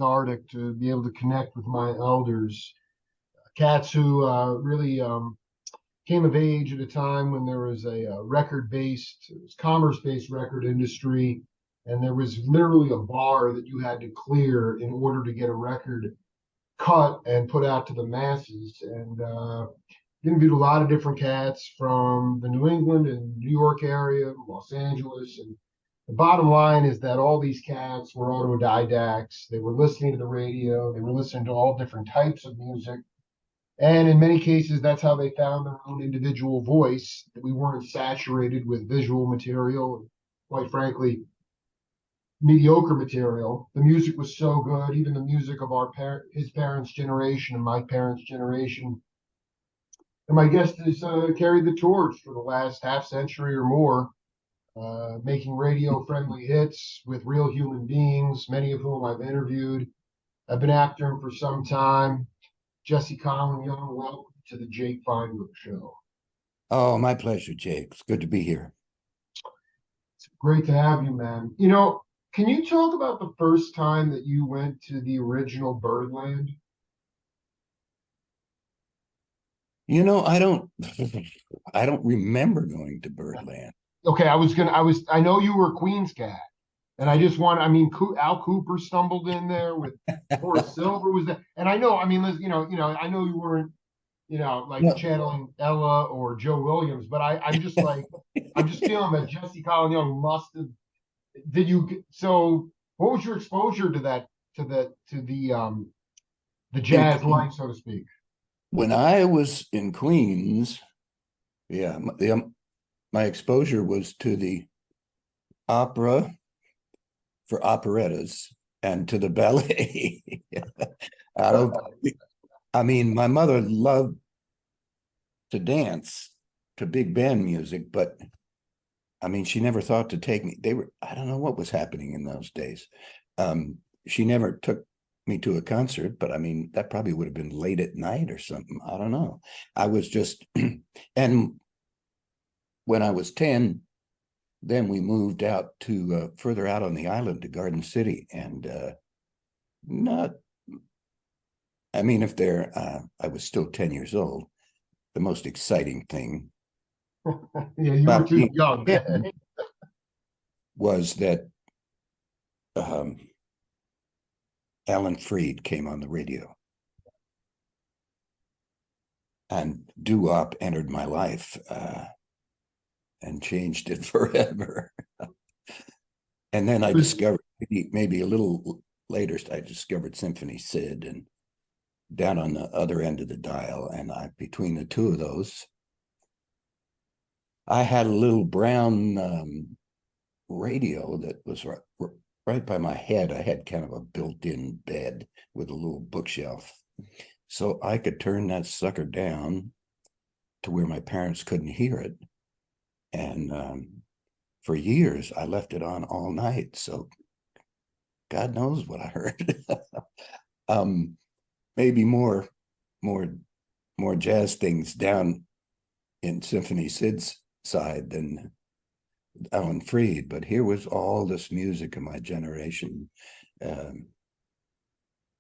cathartic to be able to connect with my elders, cats who really came of age at a time when there was a record-based, commerce-based record industry, and there was literally a bar that you had to clear in order to get a record cut and put out to the masses. And interviewed a lot of different cats from the New England and New York area, Los Angeles, and the bottom line is that all these cats were autodidacts. They were listening to the radio. They were listening to all different types of music. And in many cases, that's how they found their own individual voice, that we weren't saturated with visual material, and quite frankly, mediocre material. The music was so good, even the music of his parents' generation and my parents' generation. And my guest has carried the torch for the last half century or more, making radio-friendly hits with real human beings, many of whom I've interviewed. I've been after him for some time. Jesse, Colin, Young, welcome to the Jake Feinberg Show. Oh, my pleasure, Jake. It's good to be here. It's great to have you, man. Can you talk about the first time that you went to the original Birdland? I don't remember going to Birdland. Okay, I know you were a Queens cat, and Al Cooper stumbled in there with Horace Silver was there, and I know, I know you weren't, No. channeling Ella or Joe Williams, but I'm just like, I'm just feeling that Jesse Colin Young must have. So what was your exposure to the jazz life, so to speak? When I was in Queens, my exposure was to the opera for operettas and to the ballet. My mother loved to dance to big band music, but she never thought to take me. I don't know what was happening in those days. She never took me to a concert, but that probably would have been late at night or something. I don't know. I was just, and when I was 10, then we moved out to further out on the island to Garden City, and I was still 10 years old. The most exciting thing yeah, you were too young was that Alan Freed came on the radio, and doo-wop entered my life and changed it forever. And then I discovered, maybe a little later, I discovered Symphony Sid, and down on the other end of the dial, and between the two of those, I had a little brown radio that was right by my head. I had kind of a built-in bed with a little bookshelf, so I could turn that sucker down to where my parents couldn't hear it. And for years, I left it on all night, so God knows what I heard. Maybe more jazz things down in Symphony Sid's side than Alan Freed, but here was all this music of my generation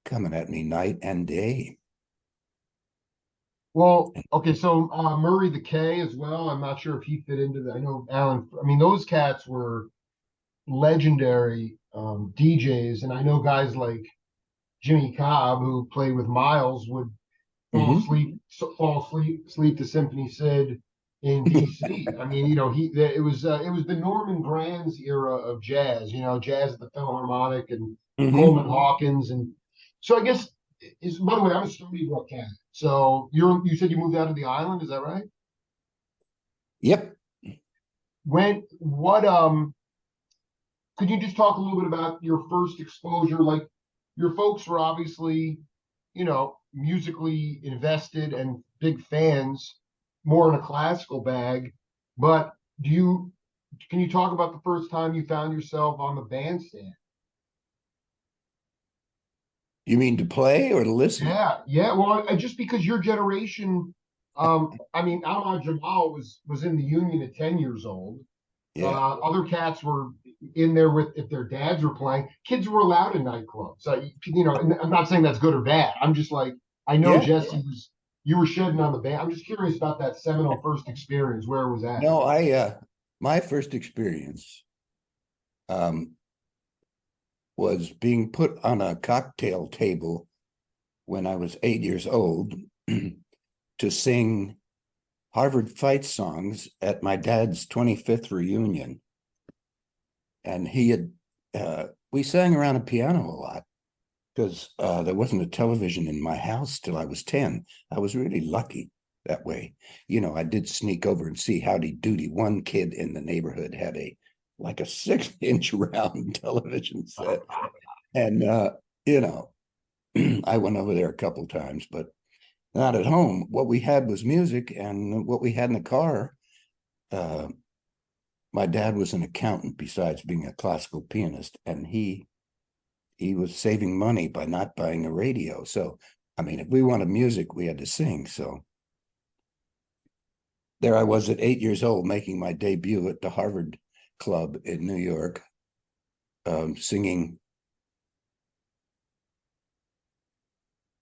coming at me night and day. Well, okay, so Murray the K as well. I'm not sure if he fit into that. I know Alan. Those cats were legendary DJs, and I know guys like Jimmy Cobb, who played with Miles, would fall asleep to Symphony Sid in DC. It was the Norman Granz era of jazz. Jazz at the Philharmonic and Coleman Hawkins, and so I guess by the way, I'm a Stony Brook cat. So you said you moved out of the island, is that right? Yep. Could you just talk a little bit about your first exposure? Like, your folks were obviously, musically invested and big fans, more in a classical bag. But can you talk about the first time you found yourself on the bandstand? You mean to play or to listen? Yeah. Well, just because your generation, Ahmad Jamal was in the Union at 10 years old. Yeah. Other cats were in there with, if their dads were playing, kids were allowed in nightclubs. So, and I'm not saying that's good or bad. I'm just like, I know Yeah. Jesse was, you were shedding on the band. I'm just curious about that seminal first experience. Where was that? No, my first experience um was being put on a cocktail table when I was 8 years old to sing Harvard fight songs at my dad's 25th reunion. And we sang around a piano a lot because there wasn't a television in my house till I was 10. I was really lucky that way. I did sneak over and see Howdy Doody. One kid in the neighborhood had like a 6-inch round television set. And, I went over there a couple times, but not at home. What we had was music, and what we had in the car, my dad was an accountant besides being a classical pianist, and he was saving money by not buying a radio. So, I mean, if we wanted music, we had to sing. So there I was at 8 years old, making my debut at the Harvard Club in New York, singing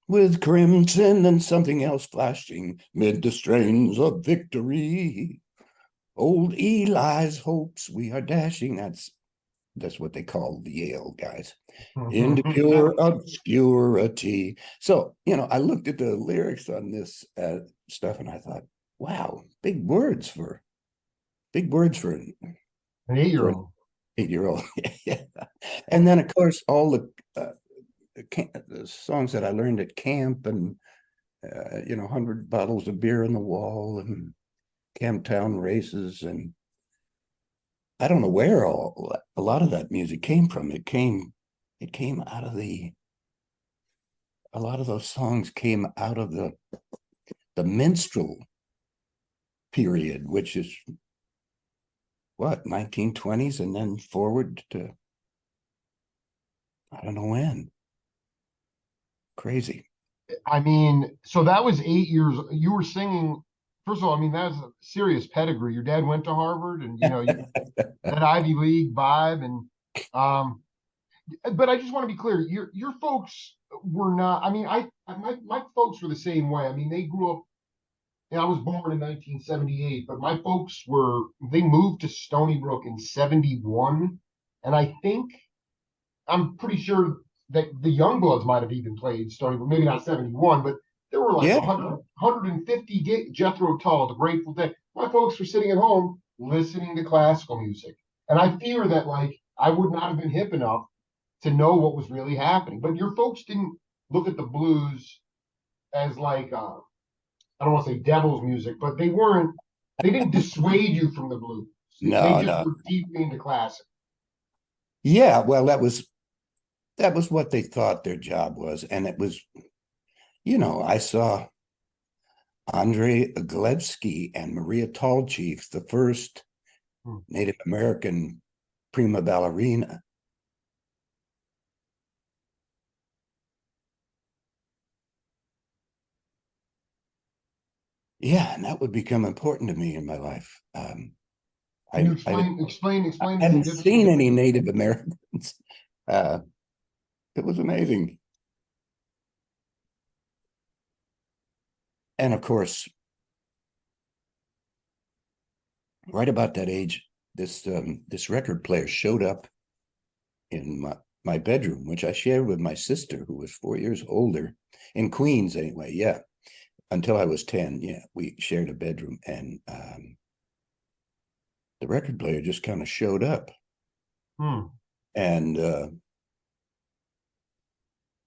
with crimson and something else flashing mid the strains of victory. Old Eli's hopes we are dashing. That's what they call the Yale guys. Into pure obscurity. So, I looked at the lyrics on this stuff and I thought, wow, big words for An 8-year-old. an 8-year-old. Yeah. And then, of course, all the songs that I learned at camp, and 100 bottles of beer on the wall, and Camptown races, and I don't know where a lot of that music came from. It came out of a lot of those songs came out of the minstrel period, which is what, 1920s, and then forward to I don't know when. Crazy. I mean, so that was 8 years. You were singing. First of all, I mean, that's a serious pedigree. Your dad went to Harvard, and that Ivy League vibe, and um, but I just want to be clear. Your folks were not. I mean, my folks were the same way. I mean, they grew up. I was born in 1978, but my folks they moved to Stony Brook in 71, and I'm pretty sure that the Youngbloods might have even played Stony Brook, maybe not 71, but there were like Yeah. 150 Jethro Tull, the Grateful Dead. My folks were sitting at home listening to classical music. And I fear that like I would not have been hip enough to know what was really happening. But your folks didn't look at the blues as like I don't want to say devil's music, but they didn't dissuade you from the blues. They No, just no. were deeply into classic. Yeah, well, that was what they thought their job was. And it was, I saw Andre Glevsky and Maria Tallchief, the first Hmm. Native American prima ballerina. Yeah, and that would become important to me in my life. Can you I explain the hadn't seen significance? any Native Americans. Uh, it was amazing. And of course, right about that age, this record player showed up in my bedroom, which I shared with my sister, who was 4 years older, in Queens anyway. Yeah, until I was 10. Yeah, we shared a bedroom, and the record player just kind of showed up, Hmm. and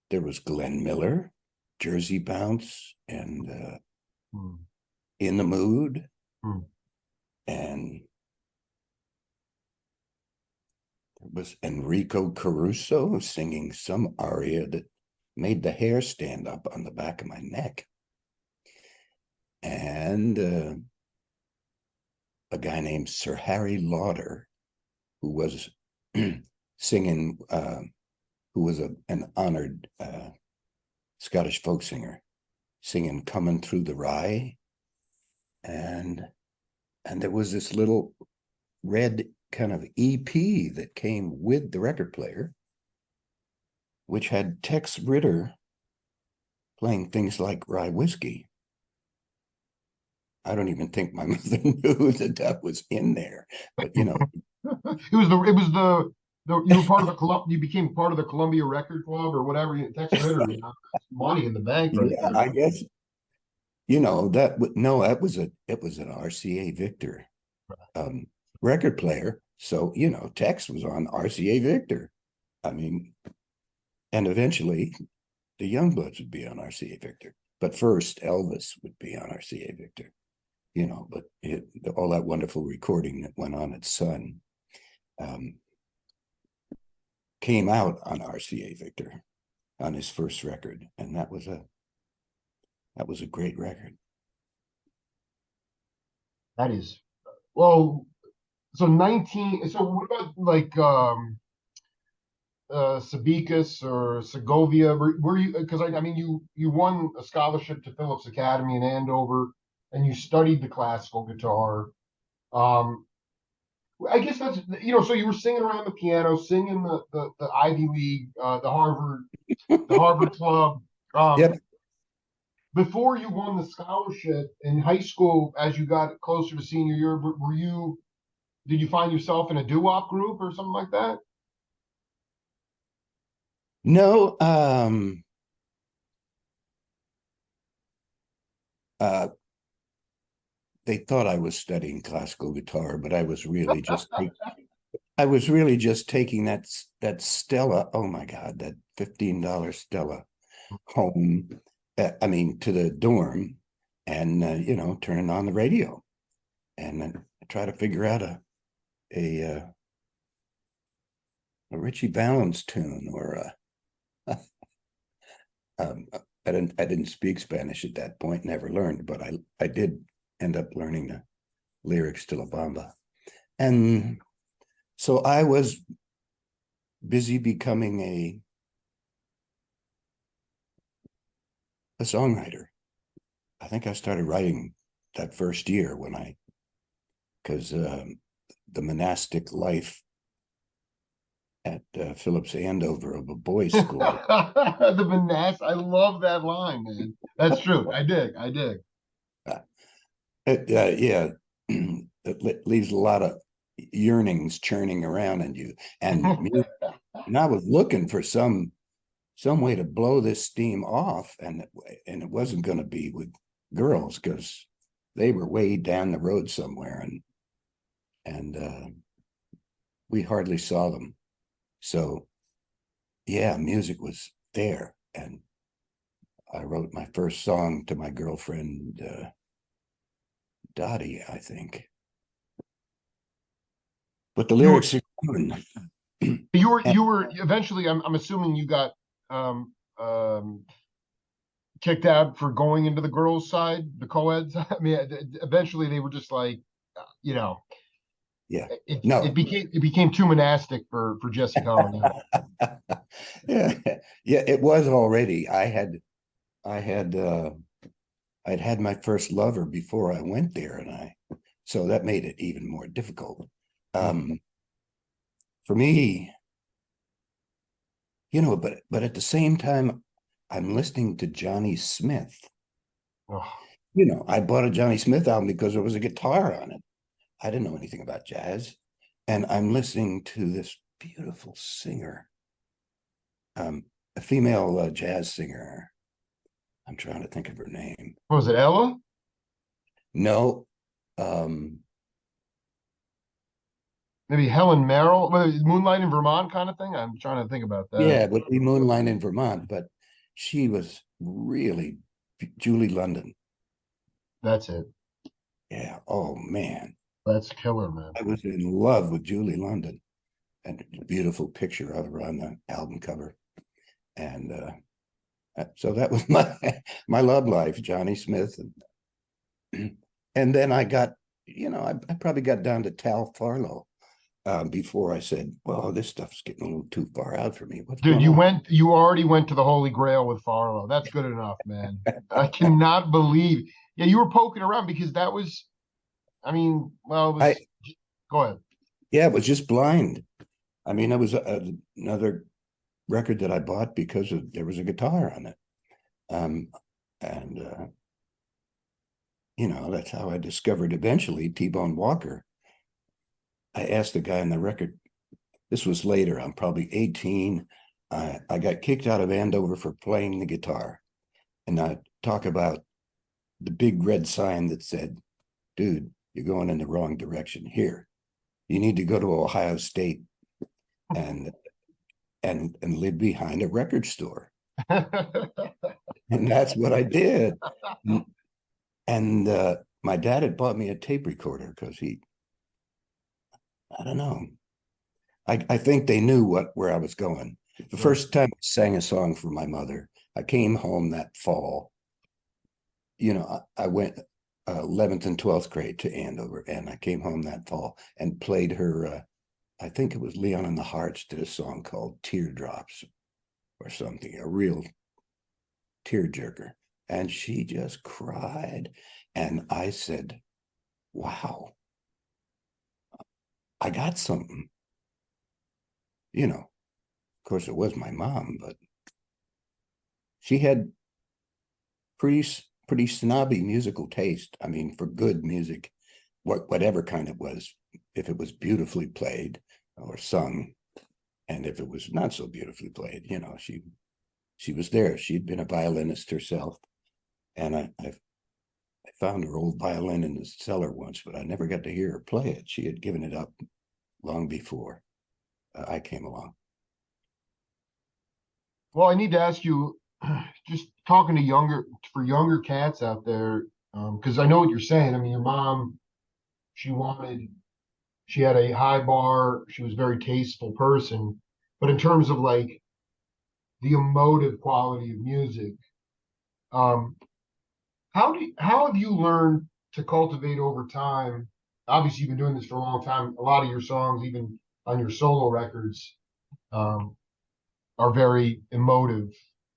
there was Glenn Miller, Jersey Bounce, and Hmm. In the Mood, Hmm. and there was Enrico Caruso singing some aria that made the hair stand up on the back of my neck. And a guy named Sir Harry Lauder, who was singing, who was an honored Scottish folk singer, singing "Coming Through the Rye," and there was this little red kind of EP that came with the record player, which had Tex Ritter playing things like Rye Whiskey. I don't even think my mother knew that that was in there, but you know, you were part of you became part of the Columbia Record Club or whatever. Tex Ritter, money in the bank right yeah, there. I guess you know that. No, that was it was an RCA Victor um, record player. So you know, Tex was on RCA Victor. I mean, and eventually the Youngbloods would be on RCA Victor, but first Elvis would be on RCA Victor. You know, but all that wonderful recording that went on at Sun um, came out on RCA Victor on his first record, and that was a great record. That is well. So 19. So what about like Sabicus or Segovia? Were you? Because I mean, you won a scholarship to Phillips Academy in Andover, and you studied the classical guitar. Um, I guess that's So you were singing around the piano, singing the Ivy League, the Harvard club. Um, Yep. Before you won the scholarship in high school, as you got closer to senior year, were you? Did you find yourself in a doo-wop group or something like that? No, uh, they thought I was studying classical guitar, but I was really just taking that Stella. Oh my God, that $15 Stella home. I mean, to the dorm, and you know, turning on the radio, and then try to figure out a Richie Valens tune or a. um, I didn't speak Spanish at that point, never learned, but I did end up learning the lyrics to La Bamba. And so I was busy becoming a songwriter. I think I started writing that first year because the monastic life at Phillips Andover of a boys' school. The Manas, I love that line, man. That's true. I dig. Uh, yeah, it leaves a lot of yearnings churning around in you. And and I was looking for some way to blow this steam off, and it wasn't going to be with girls because they were way down the road somewhere, and we hardly saw them. So yeah, music was there, and I wrote my first song to my girlfriend Dottie, I think. But the You were lyrics are gone. And you were eventually. I'm assuming you got um um kicked out for going into the girls' side, the co-eds. I mean, eventually they were just like, you know, yeah, it no, became too monastic for Jesse Cohen. yeah, yeah, it was already. I had I'd had my first lover before I went there, and so that made it even more difficult. Um, for me, you know, but at the same time, I'm listening to Johnny Smith. Oh, You know, I bought a Johnny Smith album because there was a guitar on it. I didn't know anything about jazz, and I'm listening to this beautiful singer, a female jazz singer. I'm trying to think of her name. what was it, Ella? No, um, Maybe Helen Merrill, Moonlight in Vermont kind of thing. I'm trying to think about that. yeah, it would be Moonlight in Vermont, but she was really Julie London. That's it. Yeah. Oh man, That's killer, man. I was in love with Julie London, and a beautiful picture of her on the album cover. And so that was my love life, Johnny Smith, and then I got, you know, I probably got down to Tal Farlow before I said, well, this stuff's getting a little too far out for me. What's Dude, going on? you already went to the Holy Grail with Farlow. That's good enough, man. I cannot believe. Yeah, you were poking around because that was, I mean, well, it I was, go ahead. Yeah, it was just blind. I mean, it was another record that I bought because there was a guitar on it. Um, and that's how I discovered eventually T-Bone Walker. I asked the guy on the record, this was later, I'm probably 18. I got kicked out of Andover for playing the guitar. And I talk about the big red sign that said, dude, you're going in the wrong direction. Here, you need to go to Ohio State and live behind a record store. And that's what I did. And my dad had bought me a tape recorder because I don't know. I think they knew where I was going. The first time I sang a song for my mother, I came home that fall. I went 11th and 12th grade to Andover, and I came home that fall and played her. I think it was Leon and the Hearts did a song called Teardrops or something, a real tearjerker. And she just cried. And I said, wow, I got something. Of course, it was my mom, but she had pretty snobby musical taste. I mean, for good music, whatever kind it was, if it was beautifully played or sung, and if it was not so beautifully played, she was there. She'd been a violinist herself, and I found her old violin in the cellar once, but I never got to hear her play it. She had given it up long before I came along. Well, I need to ask you, just talking to younger cats out there, because I know what you're saying. I mean, your mom, she wanted, she had a high bar. She was a very tasteful person, but in terms of like the emotive quality of music, um, how have you learned to cultivate over time? Obviously, you've been doing this for a long time. A lot of your songs, even on your solo records, um, are very emotive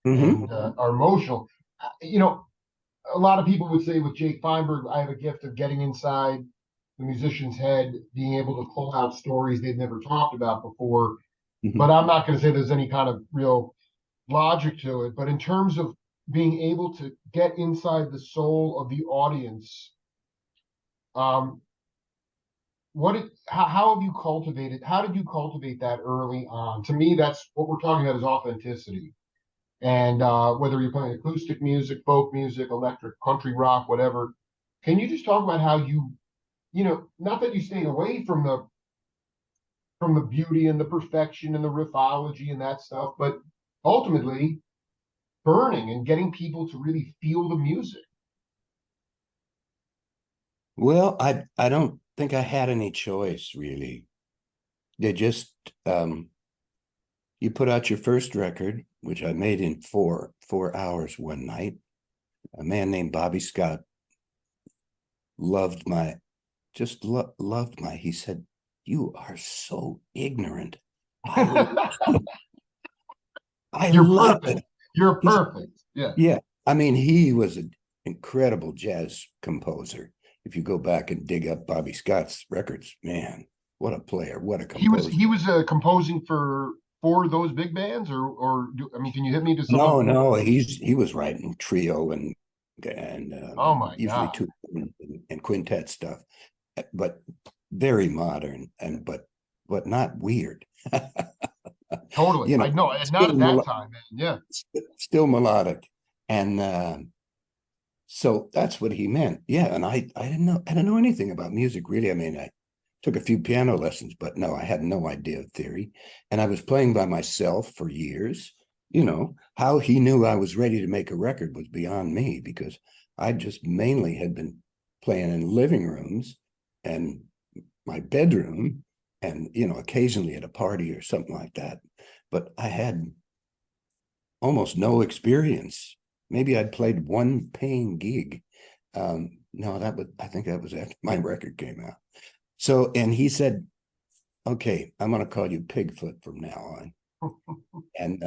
Mm-hmm. and are emotional. You know, a lot of people would say with Jake Feinberg, I have a gift of getting inside the musician's head, being able to pull out stories they've never talked about before. Mm-hmm. But I'm not going to say there's any kind of real logic to it. But in terms of being able to get inside the soul of the audience, um, how have you cultivated? How did you cultivate that early on? To me, that's what we're talking about is authenticity. And whether you're playing acoustic music, folk music, electric, country rock, whatever, can you just talk about how not that you stayed away from the beauty and the perfection and the riffology and that stuff, but ultimately burning and getting people to really feel the music. Well, I don't think I had any choice really. They just you put out your first record, which I made in four hours one night. A man named Bobby Scott loved my loved my. He said, "You are so ignorant. I I You're love perfect. it." You're He's perfect. Yeah. Yeah. I mean, he was an incredible jazz composer. If you go back and dig up Bobby Scott's records, man, what a player, what a composer. He was composing for those big bands, I mean, can you hit me to some of? No, he was writing trio and Oh my usually God. two and quintet stuff, but very modern but not weird. Totally. you know, I know. Not at that still time, man. Yeah. still melodic, and so that's what he meant. Yeah, and I didn't know anything about music really. I mean, I took a few piano lessons, but no, I had no idea of theory. And I was playing by myself for years. How he knew I was ready to make a record was beyond me because I just mainly had been playing in living rooms and my bedroom and, occasionally at a party or something like that. But I had almost no experience. Maybe I'd played one paying gig. No, I think that was after my record came out. So, and he said, okay, I'm going to call you Pigfoot from now on. And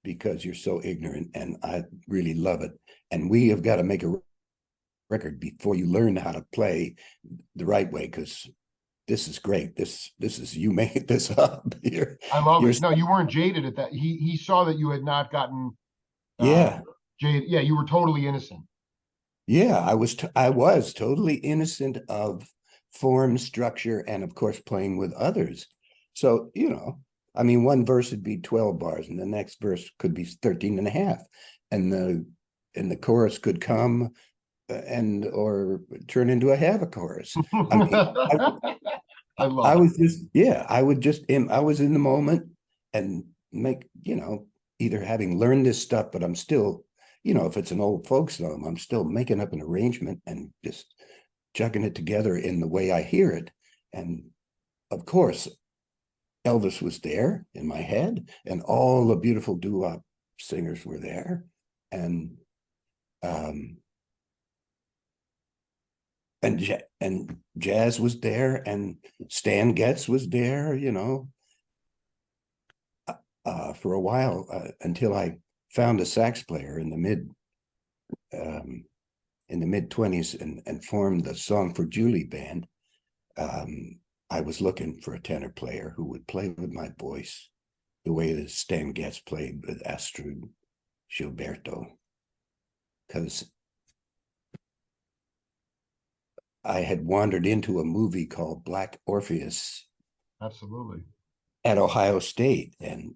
because you're so ignorant and I really love it. And we have got to make a record before you learn how to play the right way because this is great. This is, you made this up. I love You're it. No, you weren't jaded at that. He saw that you had not gotten uh yeah. jaded. Yeah, you were totally innocent. Yeah, I was totally innocent of form, structure, and of course playing with others. So, I mean, one verse would be 12 bars, and the next verse could be 13 and a half. And the chorus could come and or turn into a half a chorus. I mean, I love I it. was just, yeah, I was in the moment and make, either having learned this stuff, but I'm still, if it's an old folk song, I'm still making up an arrangement and just chucking it together in the way I hear it. And of course, Elvis was there in my head, and all the beautiful doo-wop singers were there. And, um, and jazz was there, and Stan Getz was there, for a while, until I found a sax player um, in the mid 20s and formed the Song for Julie band. I was looking for a tenor player who would play with my voice the way that Stan Getz played with Astrud Gilberto, because I had wandered into a movie called Black Orpheus Absolutely. at Ohio State. And,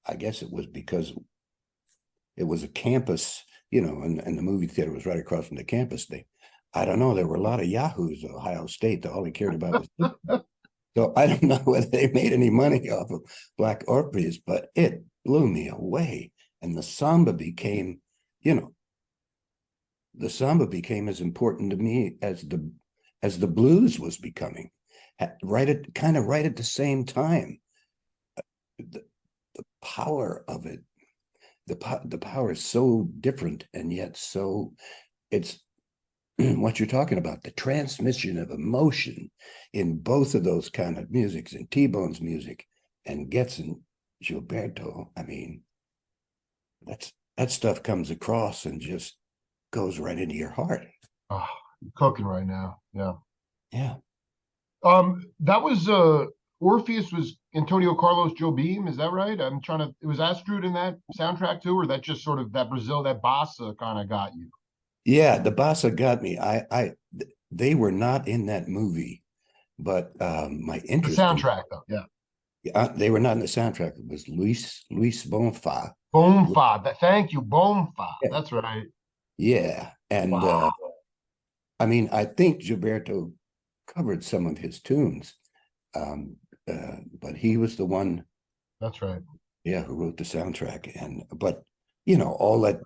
I guess it was because it was a campus, and the movie theater was right across from the campus. I don't know, there were a lot of yahoos at Ohio State that all they cared about was football. So I don't know whether they made any money off of Black Orpheus, but it blew me away. And the samba became, you know, the samba became as important to me as the blues was becoming. Right at the same time. The, the power of it, the power is so different, and yet it's what you're talking about, the transmission of emotion in both of those kind of musics, in T-Bone's music and Getz and Gilberto. I mean, that stuff comes across and just goes right into your heart. Oh, I'm cooking right now. Yeah. Yeah. That was Orpheus was Antonio Carlos Jobim, is that right? I'm trying to, it was Astrud in that soundtrack too, or that just sort of that Brazil, that bossa kind of got you? Yeah, the bossa got me. They were not in that movie, but my The interest in, soundtrack though, yeah. they were not in the soundtrack. It was Luis Bonfa. Bomfa, that, thank you, Bomfa. Yeah, That's right. yeah. And Wow. I mean, I think Gilberto covered some of his tunes, but he was the one, That's right. yeah, who wrote the soundtrack. And but all the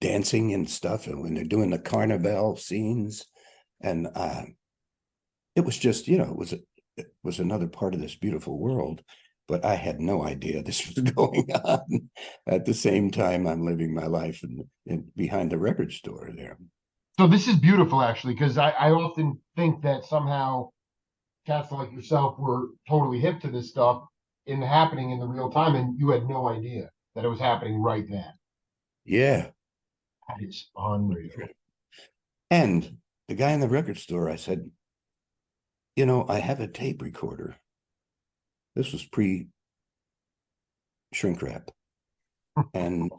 dancing and stuff, and when they're doing the carnival scenes, and it was just, it was another part of this beautiful world. But I had no idea this was going on at the same time I'm living my life and behind the record store there. So this is beautiful actually, because I often think that somehow cats like yourself were totally hip to this stuff in happening in the real time, and you had no idea that it was happening right then. Yeah. That is unreal. And the guy in the record store, I said, I have a tape recorder. This was pre shrink wrap. And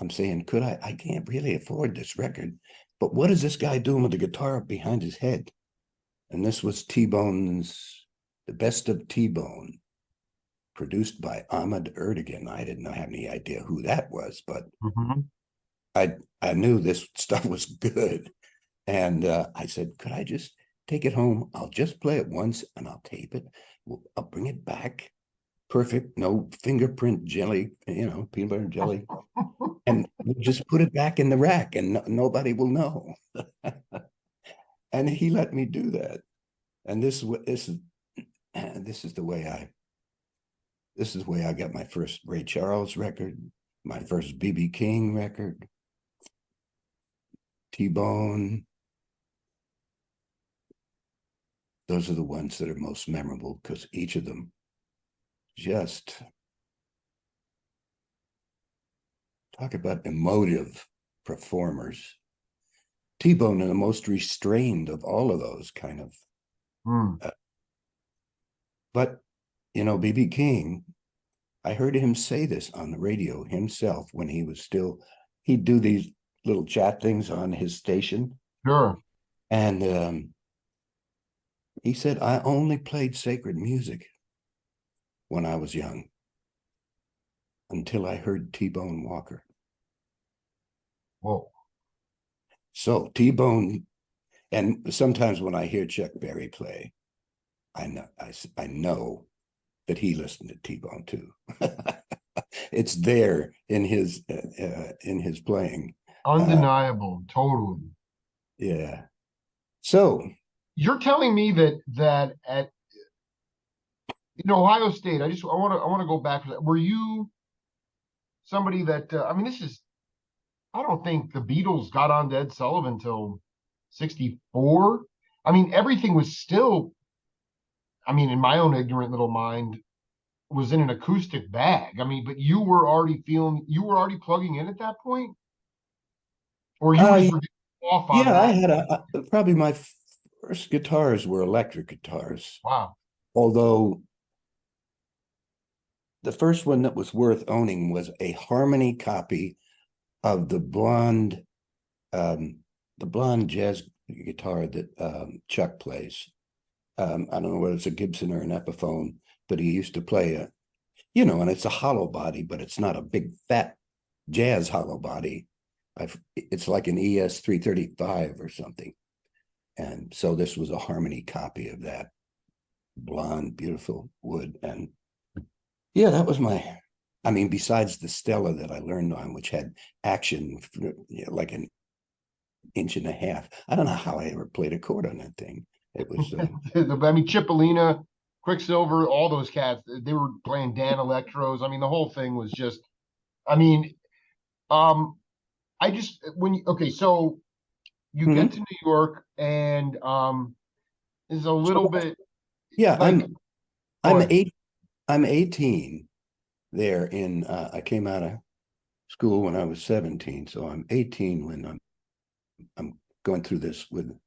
I'm saying, I can't really afford this record, but what is this guy doing with the guitar behind his head? And this was T-Bone's, the best of T-Bone, produced by Ahmed Erdogan. I didn't have any idea who that was, but Mhm. I knew this stuff was good. And I said, could I just take it home? I'll just play it once and I'll tape it. I'll bring it back. Perfect. No fingerprint jelly, peanut butter and jelly. And we'll just put it back in the rack and nobody will know. And he let me do that. And this is the way I got my first Ray Charles record, my first BB King record, T-Bone. Those are the ones that are most memorable because each of them just talk about emotive performers. T-Bone and the most restrained of all of those kind of. Hmm. But, B.B. King, I heard him say this on the radio himself when he was still, he'd do these little chat things on his station. Sure. And he said, I only played sacred music when I was young until I heard T-Bone Walker. Whoa. So T-Bone, and sometimes when I hear Chuck Berry play, I know that he listened to T-Bone too. It's there in his playing. Undeniable. Totally. Yeah. So You're telling me that at in Ohio State, I want to go back to that. Were you somebody that I mean, this is I don't think the Beatles got on to Ed Sullivan until 64. I mean, everything was still, I mean, in my own ignorant little mind, was in an acoustic bag. I mean, but you were already plugging in at that point? Or you uh just were off on yeah, I that? had probably my first guitars were electric guitars. Wow. Although the first one that was worth owning was a harmony copy of the blonde jazz guitar that Chuck plays. I don't know whether it's a Gibson or an Epiphone, but he used to play and it's a hollow body, but it's not a big fat jazz hollow body. It's like an ES 335 or something. And so this was a harmony copy of that blonde, beautiful wood. And yeah, that was besides the Stella that I learned on, which had action, like an inch and a half. I don't know how I ever played a chord on that thing. It was, I mean, Cipollina, Quicksilver, all those cats, they were playing Dan Electros. I mean, the whole thing was just, I mean, um, I just, okay, so you get to Mhm. New York and is a little So bit yeah, like, go I'm ahead. eight, I'm 18 there I came out of school when I was 17. So I'm 18 when I'm going through this and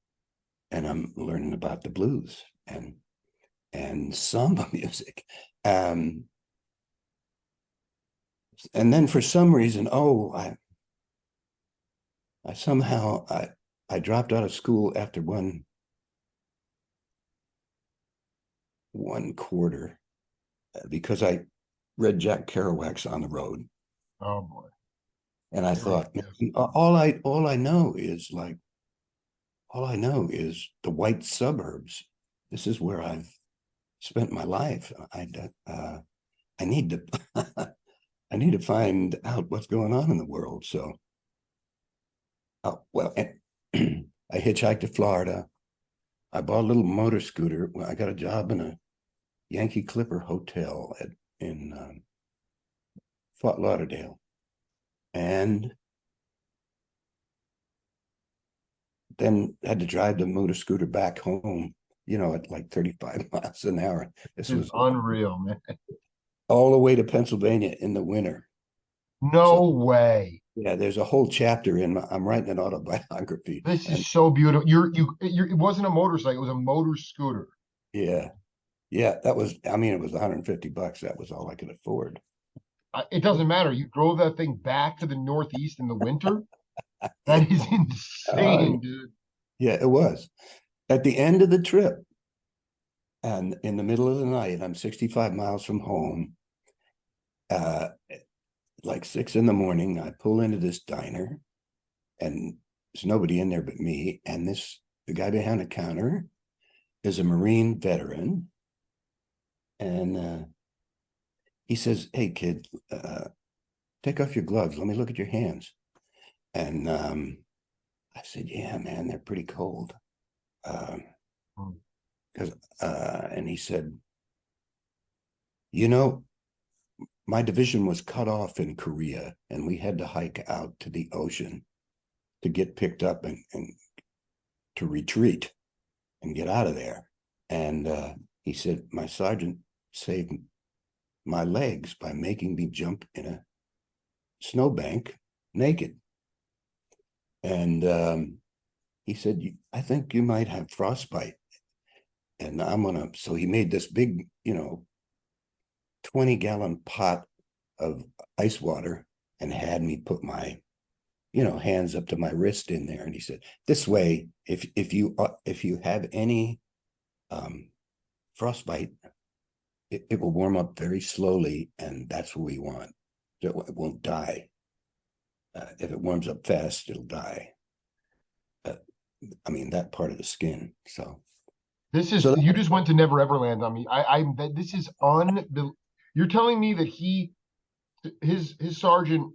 I'm learning about the blues and samba music. Um, and then for some reason, I dropped out of school after one quarter because I read Jack Kerouac's On the Road, Oh boy. and I Here we thought, go. all I know is the white suburbs. This is where I've spent my life. I need to I need to find out what's going on in the world. So, well, I hitchhiked to Florida. I bought a little motor scooter. Well, I got a job in a Yankee Clipper hotel in Fort Lauderdale, and then had to drive the motor scooter back home. At like 35 miles an hour. This It's was unreal, man. all the way to Pennsylvania in the winter. So No way. yeah, there's a whole chapter I'm writing an autobiography, This and is so beautiful. It wasn't a motorcycle, it was a motor scooter. yeah, yeah, it was $150. That was all I could afford. It doesn't matter. You drove that thing back to the Northeast in the winter. That is Uh, insane, dude. yeah, it was. At the end of the trip, and in the middle of the night, I'm 65 miles from home. Uh, like 6 in the morning, I pull into this diner, and there's nobody in there but me. And the guy behind the counter is a Marine veteran, and he says, "Hey, kid, take off your gloves. Let me look at your hands." And I said, "Yeah, man, they're pretty cold." Um, Hmm. and he said, "You know, my division was cut off in Korea, and we had to hike out to the ocean to get picked up and to retreat and get out of there." And he said, "My sergeant saved my legs by making me jump in a snowbank naked." And he said, I think you might have frostbite. And so he made this big, 20-gallon pot of ice water and had me put my, hands up to my wrist in there. And he said, this way, if you have any frostbite, it will warm up very slowly, and that's what we want. So it won't die. If it warms up fast, it'll die. I mean, that part of the skin. So This is so you just went to Never Ever Land on me. This is you're telling me that his sergeant,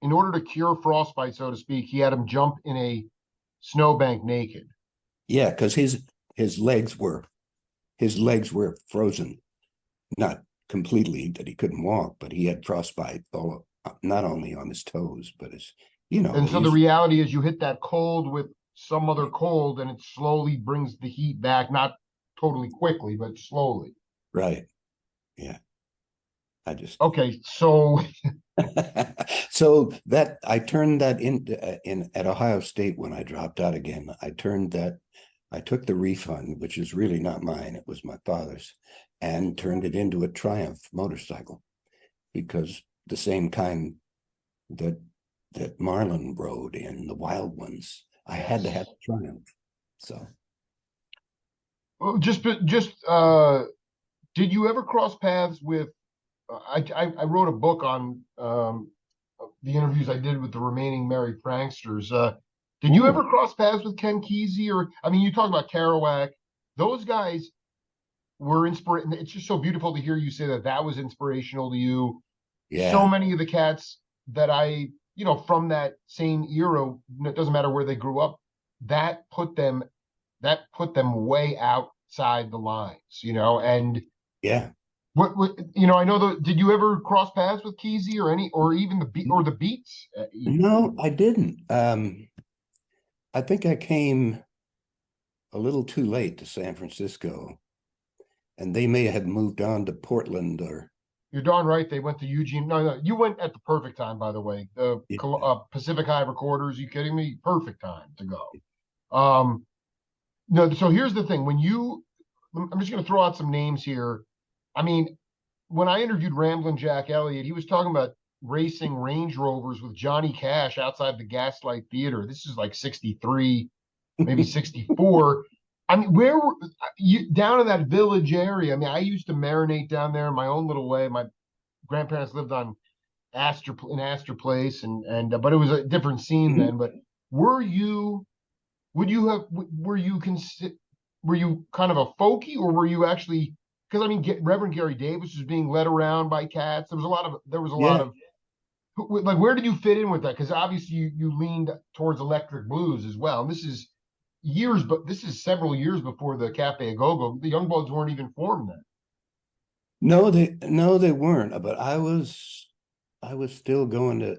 in order to cure frostbite, so to speak, he had him jump in a snowbank naked. yeah, because his legs were frozen, not completely that he couldn't walk, but he had frostbite all, not only on his toes, but And so the he's reality is you hit that cold with some other cold and it slowly brings the heat back, not totally quickly, but slowly. right. Yeah. I just Okay, so so that I turned that in at Ohio State when I dropped out again. I took the refund, which is really not mine, it was my father's, and turned it into a Triumph motorcycle, because the same kind that Marlon rode in, the wild ones, I had to have a Triumph. So well, did you ever cross paths with I wrote a book on the interviews I did with the remaining Merry Pranksters. Did you ooh, ever cross paths with Ken Kesey? Or I mean, you talk about Kerouac. Those guys were inspiring. It's just so beautiful to hear you say that that was inspirational to you. So yeah, many of the cats that from that same era, it doesn't matter where they grew up, that put them way outside the lines. And yeah. I know did you ever cross paths with Kesey or or even the Beats even? No, I didn't. I think I came a little too late to San Francisco, and they may have moved on to Portland or You're darn right. They went to Eugene. No, no, you went at the perfect time, by the way. The yeah, Pacific High Recorders. You kidding me? Perfect time to go. Um, no. So here's the thing. I'm just going to throw out some names here. I mean, when I interviewed Ramblin' Jack Elliott, he was talking about racing Range Rovers with Johnny Cash outside the Gaslight Theater. This is like 63, maybe 64. I mean, where were you down in that village area? I mean, I used to marinate down there in my own little way. My grandparents lived on Astor Place, and but it was a different scene then. But were you? Would you have? Were you kind of a folkie, or were you actually? Because I mean, Reverend Gary Davis was being led around by cats. There was a lot yeah. of like, where did you fit in with that? Because obviously you leaned towards electric blues as well. And this is several years before the Cafe a Go Go. The Youngbloods weren't even formed then. No, they weren't. But I was still going to.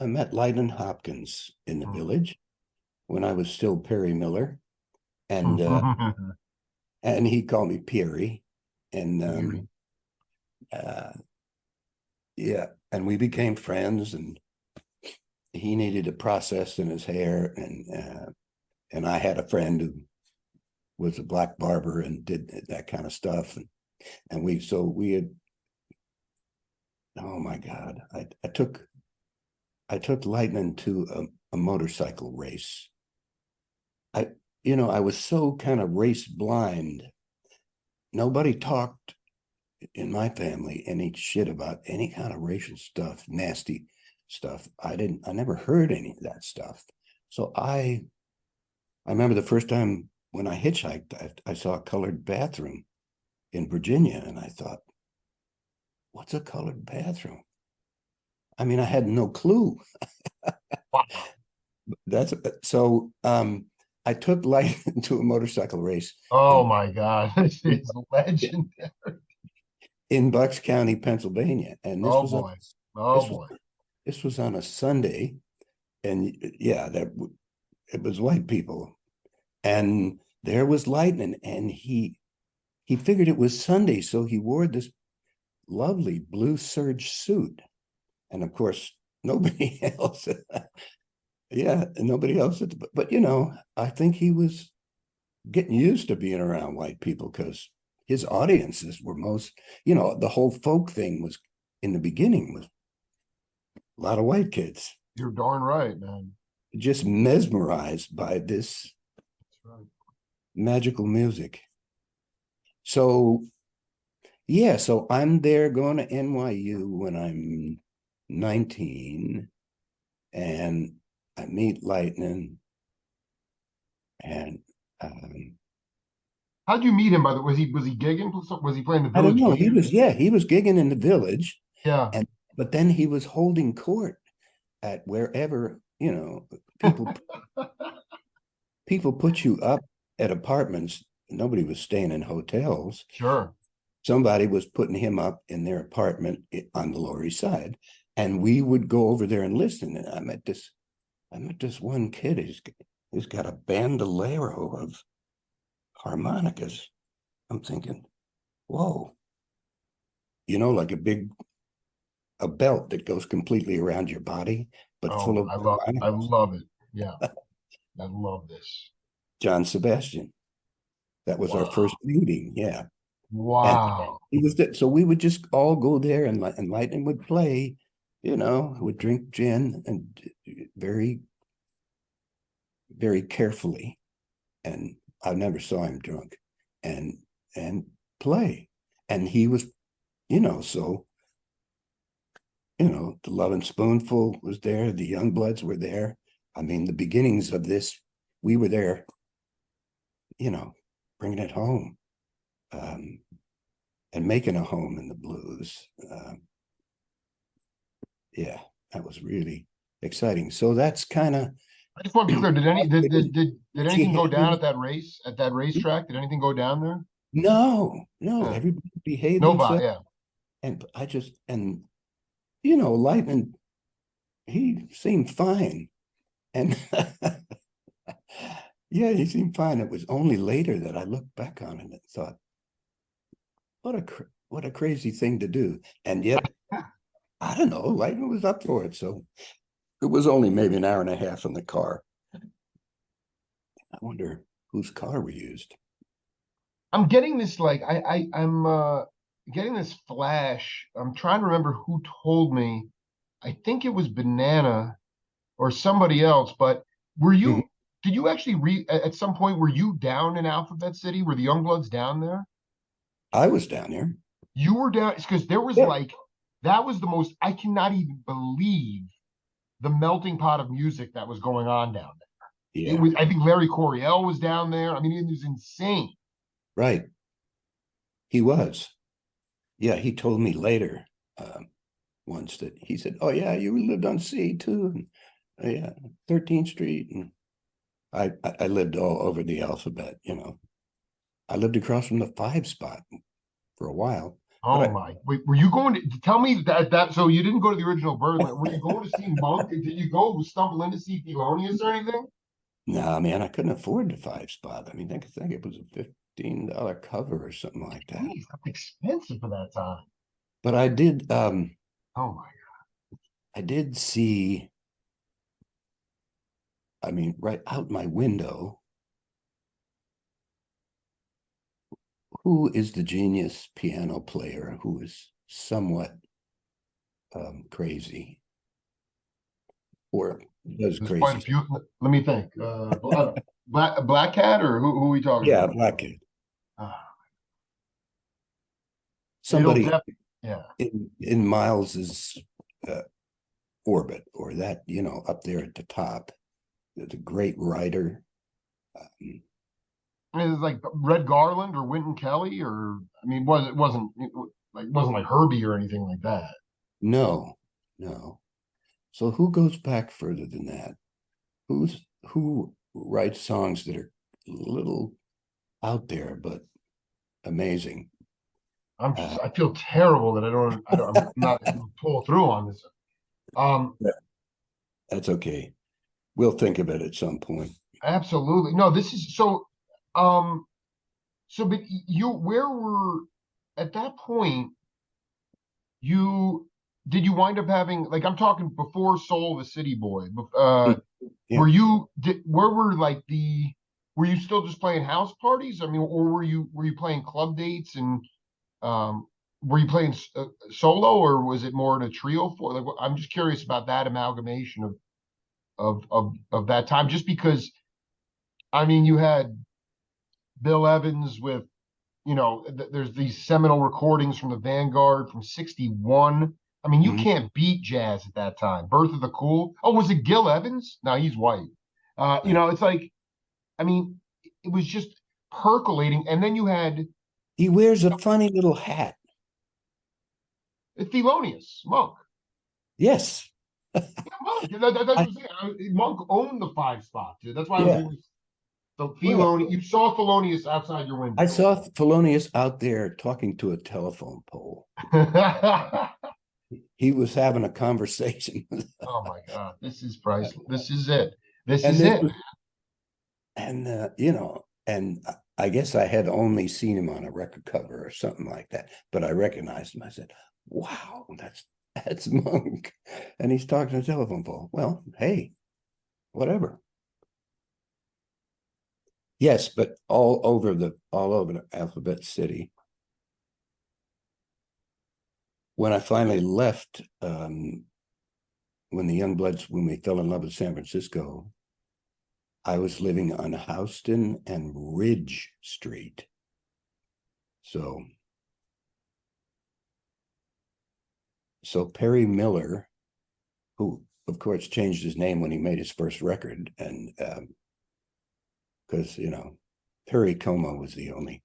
I met Lightnin Hopkins in the Hmm. village when I was still Perry Miller, and he called me Perry, and Beauty. uh, yeah, and we became friends, and he needed a process in his hair, and I had a friend who was a black barber and did that kind of stuff, and we had, oh my God, I took Lightning to a motorcycle race. I I was so kind of race blind. Nobody talked in my family any shit about any kind of racial stuff, nasty stuff. I never heard any of that stuff. So I remember the first time when I hitchhiked, I saw a colored bathroom in Virginia, and I thought, what's a colored bathroom? I mean, I had no clue. Wow. That's so I took Light into a motorcycle race Oh in my God. This is legend. in Bucks County, Pennsylvania, and Oh boy. Oh this was boy. this was on a Sunday, and yeah, that it was white people, and there was Lightning, and he figured it was Sunday, so he wore this lovely blue serge suit, and of course nobody else Yeah, and nobody else. But you know, I think he was getting used to being around white people because his audiences were most, you know, the whole folk thing was in the beginning was a lot of white kids You're darn right, man. just mesmerized by this That's right. magical music. So yeah, so I'm there going to NYU when I'm 19 and I meet Lightnin and How'd you meet him, by the way? Was he gigging? Was he playing the I don't Village know. Theater? He was gigging in the village Yeah. and but then he was holding court at wherever, you know, people people put you up at apartments. Nobody was staying in hotels. Sure. Somebody was putting him up in their apartment on the Lower East Side. And we would go over there and listen. And I met this one kid who's got a bandolero of harmonicas. I'm thinking, whoa, you know, like a belt that goes completely around your body, but full Oh, of I harmonicas. love it. Yeah, I love this. John Sebastian. That was our Wow. first meeting. Yeah. And Wow. he was so we would just all go there and Lightning would play, you know, would drink gin and very, very carefully. And I never saw him drunk and and play. And he was, you know, so you know, the Love and Spoonful was there, the Youngbloods were there. I mean, the beginnings of this, we were there, you know, bringing it home um, and making a home in the blues. Yeah, that was really exciting. So that's kind of I just want to be clear. Did any did she anything go down handed at that racetrack? Did anything go down there? no, Yeah. everybody behaved Nobody. themselves. Yeah. And I just and you know, Lightning, he seemed fine. And yeah, he seemed fine. It was only later that I looked back on it and thought, what a crazy thing to do. And yet, I don't know, Lightning was up for it. So it was only maybe an hour and a half in the car. I wonder whose car we used. I'm getting this like I'm getting this flash. I'm trying to remember who told me. I think it was Banana or somebody else, but were Mhm. you did you actually at some point were you down in Alphabet City? Were the Youngbloods down there? I was down there. You were down because there was Yeah. like that was the most I cannot even believe the melting pot of music that was going on down there. It Yeah. was I think Larry Coryell was down there. I mean, it was insane. Right. He was. Yeah. He told me later once that he said, oh, yeah, you lived on C too. And, yeah, 13th Street. And I lived all over the alphabet, you know. I lived across from the 5 spot for a while. But Oh my! Wait, were you going to tell me that? So you didn't go to the original Birdland? Were you going to see Monk? Did you go stumble in to see Thelonious or anything? nah, man, I couldn't afford the 5 spot. I mean, I think it was a $15 cover or something like that. Jeez, that's expensive for that time. But Oh my I did see, I mean, right out my window, who is the genius piano player who is somewhat crazy or does There's quite a crazy. few. Let me think. Black Cat or who are we talking Yeah, about? Black Kid. Uh, it'll Somebody def. Yeah, in Miles's uh, orbit or that, you know, up there at the top. The great writer. Um, it's like Red Garland or Wynton Kelly or I mean, wasn't like Herbie or anything like that. no, no. So who goes back further than that? Who writes songs that are a little out there but amazing? I feel terrible that I'm not able to pull through on this. Um, That's okay. We'll think of it at some point. Absolutely. No, this is so um but you where were at that point you did you wind up having like I'm talking before Soul the City Boy, Yeah. where were like were you still just playing house parties? I mean, or were you playing club dates and um, were you playing solo or was it more in a trio for like, I'm just curious about that amalgamation of that time, just because, I mean, you had Bill Evans with, there's these seminal recordings from the Vanguard from '61. I mean, you Mhm. can't beat jazz at that time. Birth of the Cool. Oh, was it Gil Evans? No, he's white. Right. It's like, I mean, it was just percolating. And then you had He wears a funny little hat. Thelonious Monk. Yes. Yeah, Monk. That's what I, I'm saying. Monk owned the five spot, dude. That's why I was yeah. always so Well, Thelonious. You saw Thelonious outside your I window. saw Thelonious out there talking to a telephone pole. He was having a conversation. Oh my God, this is priceless. This is it. This And is this it. was, and and I guess I had only seen him on a record cover or something like that, but I recognized him. I said, "Wow, that's Monk," and he's talking to a telephone pole. Well, hey, whatever. Yes, but all over the Alphabet City. When I finally left, when we fell in love with San Francisco, I was living on Houston and Ridge Street. So Perry Miller, who of course changed his name when he made his first record, and because Perry Como was the only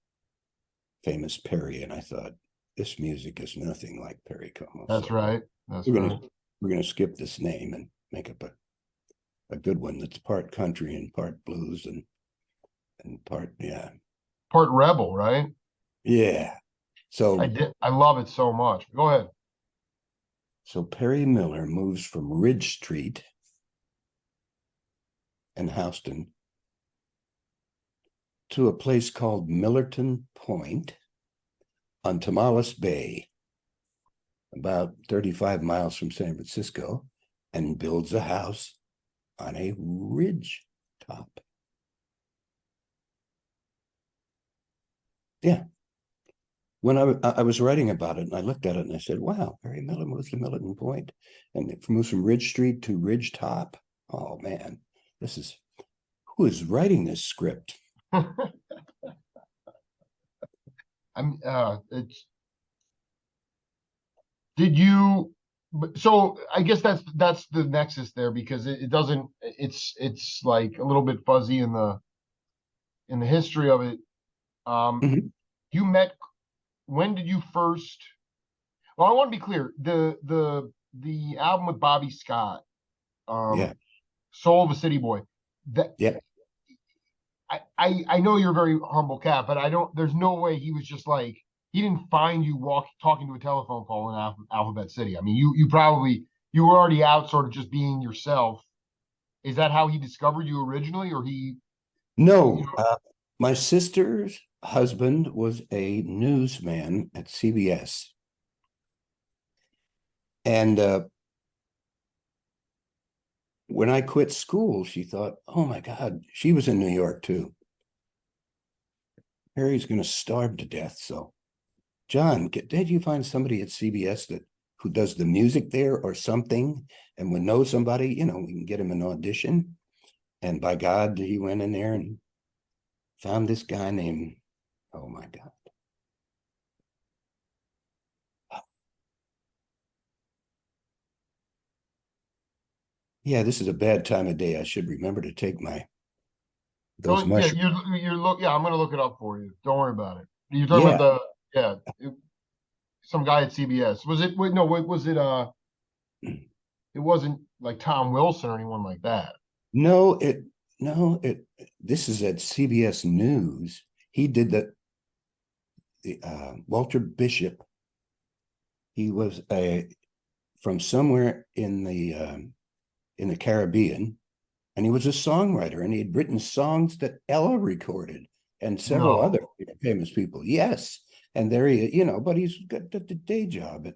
famous Perry, and I thought this music is nothing like Perry Como. That's So right. That's we're right. gonna we're gonna skip this name and make up a good one that's part country and part blues and part Part rebel, right? yeah. I So did. I love it so much. Go ahead. Perry Miller moves from Ridge Street in Houston to a place called Millerton Point on Tomales Bay, about 35 miles from San Francisco, and builds a house on a ridge top. Yeah. When I was writing about it and I looked at it and I said, wow, Perry Miller moves to Millerton Point and it moves from Ridge Street to Ridge Top. Oh man, who is writing this script? It's did you so I guess that's the nexus there, because it doesn't, it's like a little bit fuzzy in the history of it. Um Mhm. you met When did you first, well, I want to be clear, the album with Bobby Scott, Yeah. Soul of a City Boy, that Yeah. I know you're a very humble cat, but I don't. There's no way he was just like, he didn't find you talking to a telephone pole in Alphabet City. I mean, you were already out, sort of just being yourself. Is that how he discovered you originally, or you No, know? my sister's husband was a newsman at CBS. And when I quit school, she thought, oh my God, she was in New York too. Harry's going to starve to death. So, John, did you find somebody at CBS who does the music there or something and would know somebody? We can get him an audition. And by God, he went in there and found this guy named, oh my God. Yeah, this is a bad time of day. I should remember to take those Don't, yeah, mushrooms. yeah. I'm gonna look it up for you. Don't worry about it. You're talking Yeah, about some guy at CBS. Was it? Wait, no. Wait, was it? It wasn't like Tom Wilson or anyone like that. no, it. This is at CBS News. He did the Walter Bishop. He was from somewhere in the Caribbean, and he was a songwriter, and he had written songs that Ella recorded and several other No. famous people. Yes, and there but he's got the day job at,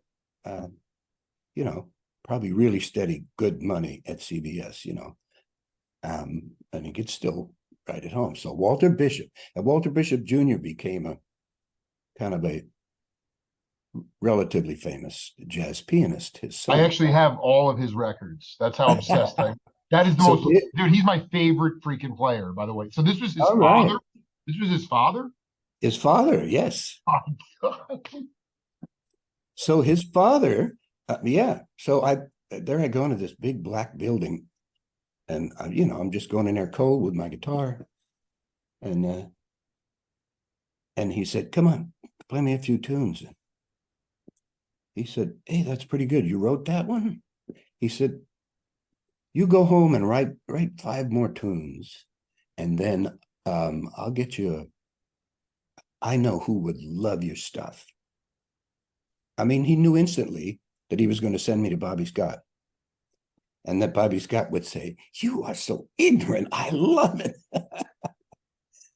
you know, probably really steady, good money at CBS. And he could still write at home. So Walter Bishop Jr. became a kind of a relatively famous jazz pianist, his I son. actually have all of his records. That's how obsessed I. That is the So, most, dude. He's my favorite freaking player, by the way. So this was his all right. father. This was his father. His father, yes. Oh, God. So his father, yeah. So there I go into this big black building, and I'm just going in there cold with my guitar, and he said, "Come on, play me a few tunes." He said, "Hey, that's pretty good. You wrote that one?" He said, "You go home and write 5 more tunes, and then I'll get you. I know who would love your stuff." I mean, he knew instantly that he was going to send me to Bobby Scott, and that Bobby Scott would say, "You are so ignorant. I love it."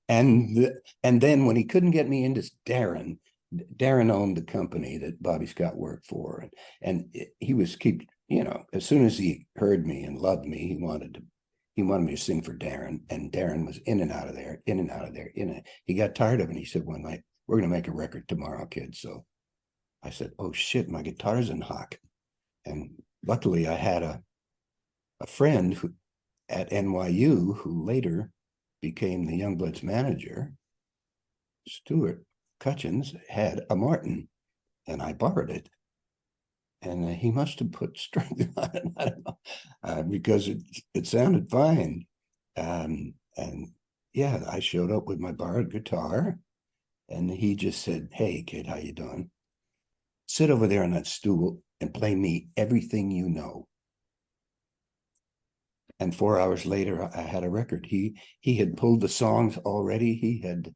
And then when he couldn't get me into Darren owned the company that Bobby Scott worked for, and he was as soon as he heard me and loved me, he wanted me to sing for Darren, and Darren was in and out of there, in and out of there. He got tired of it, and he said one night, "We're going to make a record tomorrow, kid." So I said, "Oh shit, my guitar's in hock." And luckily, I had a friend at NYU who later became the Youngbloods manager. Stuart Cutchins had a Martin, and I borrowed it. And he must have put strings on it. I don't know, because it sounded fine. And yeah, I showed up with my borrowed guitar, and he just said, "Hey, kid, how you doing? Sit over there on that stool and play me everything you know." And 4 hours later, I had a record. He had pulled the songs already. He had,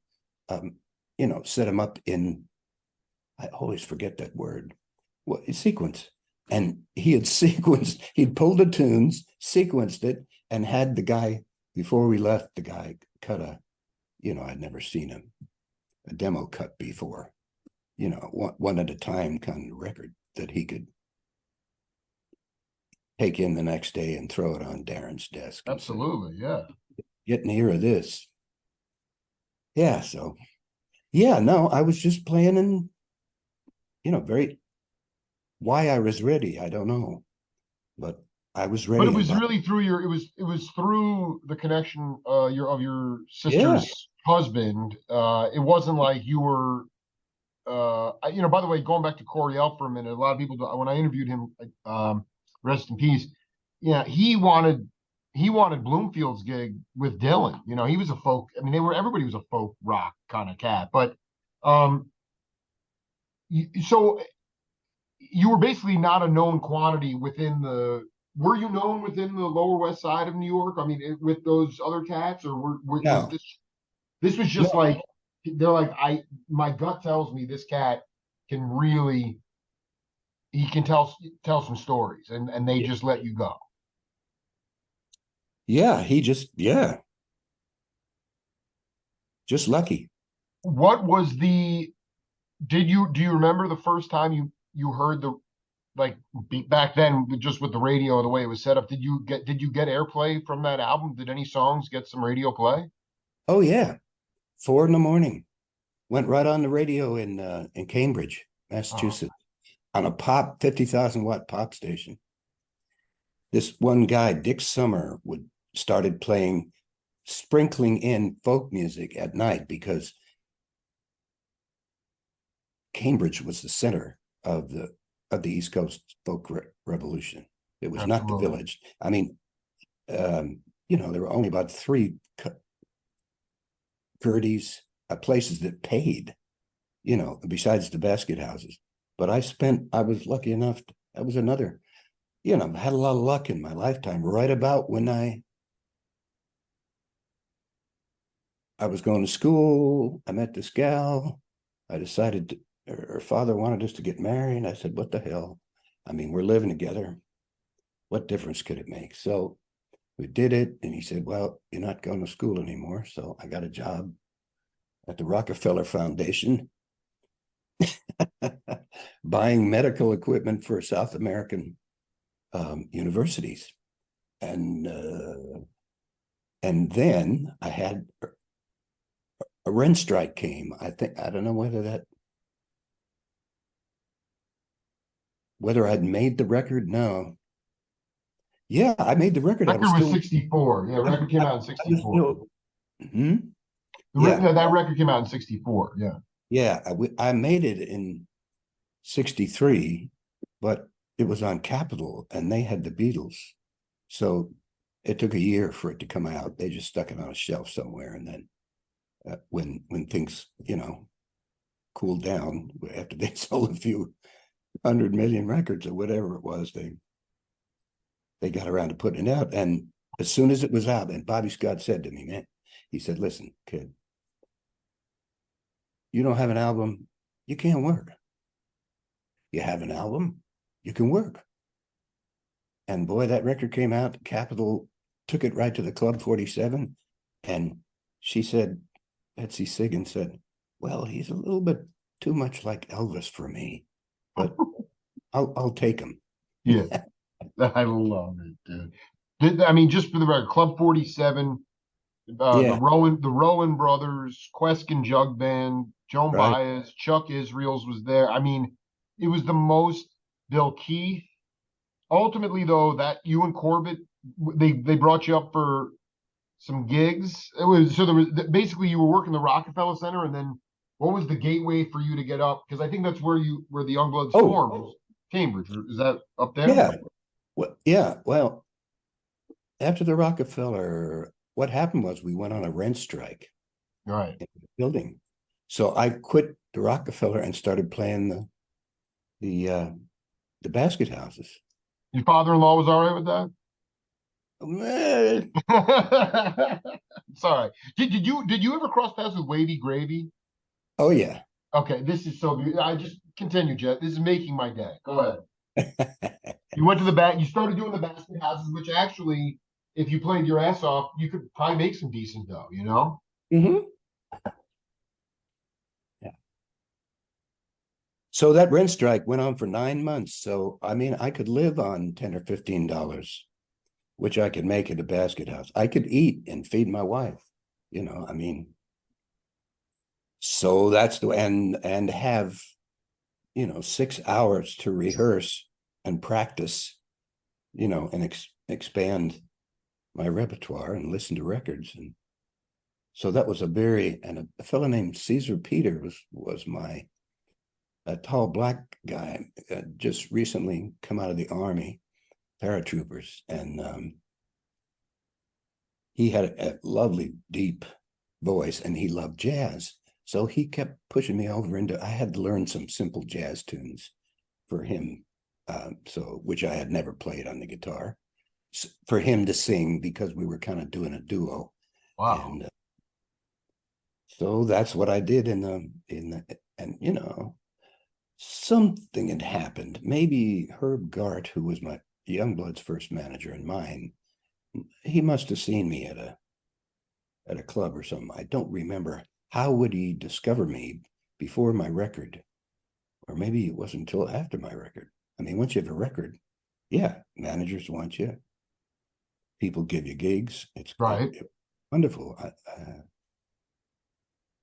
set them up in. I always forget that word. Well, sequence. And he had sequenced. He'd pulled the tunes, sequenced it, and had the guy before we left. The guy cut I'd never seen a demo cut before. One at a time kind of record that he could take in the next day and throw it on Darren's desk. Absolutely, yeah. Get an ear of this. Yeah, so yeah, no, I was just playing, and very why I was ready, I don't know, but I was But it ready. was really through it was through the connection your Yeah, sister's husband. It wasn't like you were by the way, going back to Coriel for a minute, a lot of people when I interviewed him, rest in peace. Yeah, he wanted Bloomfield's gig with Dylan. He was a folk. I mean, everybody was a folk rock kind of cat. But um, so you were basically not a known quantity within the. Were you known within the Lower West Side of New York? I mean, with those other cats, or was no, this was just no, like they're like my gut tells me this cat can really he can tell some stories and they just let you go. yeah, just lucky. What was the do you remember the first time you heard the like back then just with the radio the way it was set up, did you get airplay from that album? Did any songs get some radio play? Oh yeah, 4 in the morning, went right on the radio in Cambridge, Oh, Massachusetts, on a 50,000 watt pop station. This one guy, Dick Summer, would started playing, sprinkling in folk music at night, because Cambridge was the center of the East Coast folk revolution. It was not the absolutely. village. I mean, there were only about 3 Gerties, places that paid, besides the basket houses. But I was lucky enough. That was another, had a lot of luck in my lifetime. Right about when I was going to school, I met this gal. I decided her father wanted us to get married. I said, "What the hell? I mean, we're living together. What difference could it make?" So we did it. And he said, "Well, you're not going to school anymore." So I got a job at the Rockefeller Foundation, buying medical equipment for South American universities. And And then I had a rent strike came. I don't know whether I'd made the record. No. Yeah, I made the record. Record was 64. Yeah, record came out in I was 64. still, hmm? No, Yeah, that record came out in 64. Yeah. yeah. I made it in 63, but it was on Capitol and they had the Beatles. So it took a year for it to come out. They just stuck it on a shelf somewhere. And then when things, cooled down after they sold a few 100 million records or whatever it was, they got around to putting it out. And as soon as it was out, and Bobby Scott said to me, man, he said, listen, kid, you don't have an album, you can't work. You have an album, you can work. And boy, that record came out. Capitol took it right to the Club 47. And she said, Betsy Siggins said, well, he's a little bit too much like Elvis for me, but I'll take him. Yeah. I love it, dude. I mean, just for the record, Club 47, Yeah, the Rowan brothers, Queskin Jug Band, Joan right. Baez, Chuck Israels was there. I mean, it was the most. Bill Keith. Ultimately, though, that you and Corbett, they brought you up for some gigs. It was so there was basically you were working the Rockefeller Center, and then what was the gateway for you to get up? Because I think that's where the Youngbloods Oh, formed, was Cambridge. Is that up there? yeah. Well, yeah. Well, after the Rockefeller, what happened was we went on a rent strike All right. in the building. So I quit the Rockefeller and started playing the uh the basket houses. Your father-in-law was all right with Well, that? Sorry. Did you ever cross paths with Wavy Gravy? oh yeah. Okay, this is so beautiful. I just continue, Jet. This is making my day. Go ahead. You went to the back. You started doing the basket houses, which actually, if you played your ass off, you could probably make some decent dough. You know? Hmm. Yeah. So that rent strike went on for 9 months. So I mean, I could live on $10 or $15, which I could make at a basket house. I could eat and feed my wife. I mean, so that's the and have 6 hours to rehearse and practice, and expand my repertoire and listen to records. And so that was a fellow named Caesar Peter was my a tall black guy, just recently come out of the Army, paratroopers, and he had a lovely deep voice and he loved jazz. So he kept pushing me over into, I had to learn some simple jazz tunes for him, which I had never played on the guitar, for him to sing because we were kind of doing a duo. Wow. And so that's what I did and something had happened. Maybe Herb Gart, who was my Youngblood's first manager and mine, he must have seen me at a club or something. I don't remember. How would he discover me before my record? Or maybe it wasn't until after my record. I mean, once you have a record, yeah, managers want you. People give you gigs. It's Right. wonderful.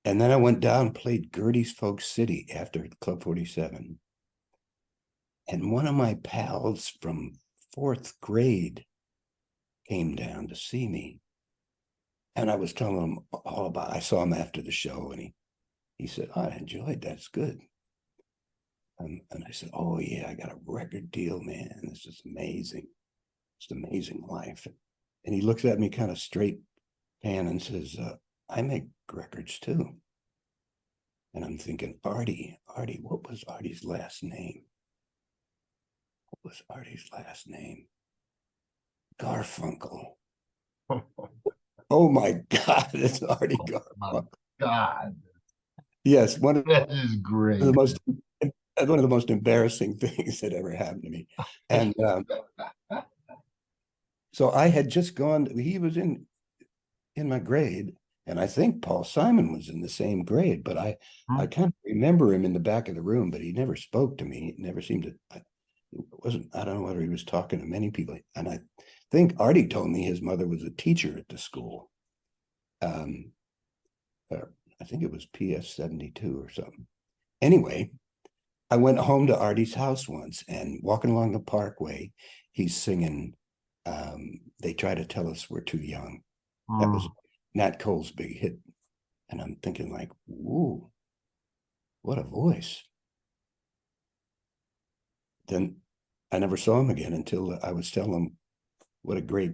And then I went down and played Gertie's Folk City after Club 47. And one of my pals from fourth grade came down to see me. And I was telling him all about, I saw him after the show and he said, oh, I enjoyed that. It's good. And I said, oh yeah, I got a record deal, man. This is amazing. It's an amazing life. And he looks at me kind of straight pan and says, I make records too. And I'm thinking, Artie, what was Artie's last name? What was Artie's last name? Garfunkel. Oh my God, it's Artie My Garfunkel. God, Yes, that is of the great. most one of the most embarrassing things that ever happened to me. And so I had just gone, he was in my grade, and I think Paul Simon was in the same grade, but I kind of remember him in the back of the room, but he never spoke to me. He never seemed to, wasn't, I don't know whether he was talking to many people. And I think Artie told me his mother was a teacher at the school. Um, I think it was PS 72 or something. Anyway, I went home to Artie's house once, and walking along the parkway, he's singing They Try to Tell Us We're Too Young. That was Nat Cole's big hit. And I'm thinking like, ooh, what a voice. Then I never saw him again until I was telling him what a great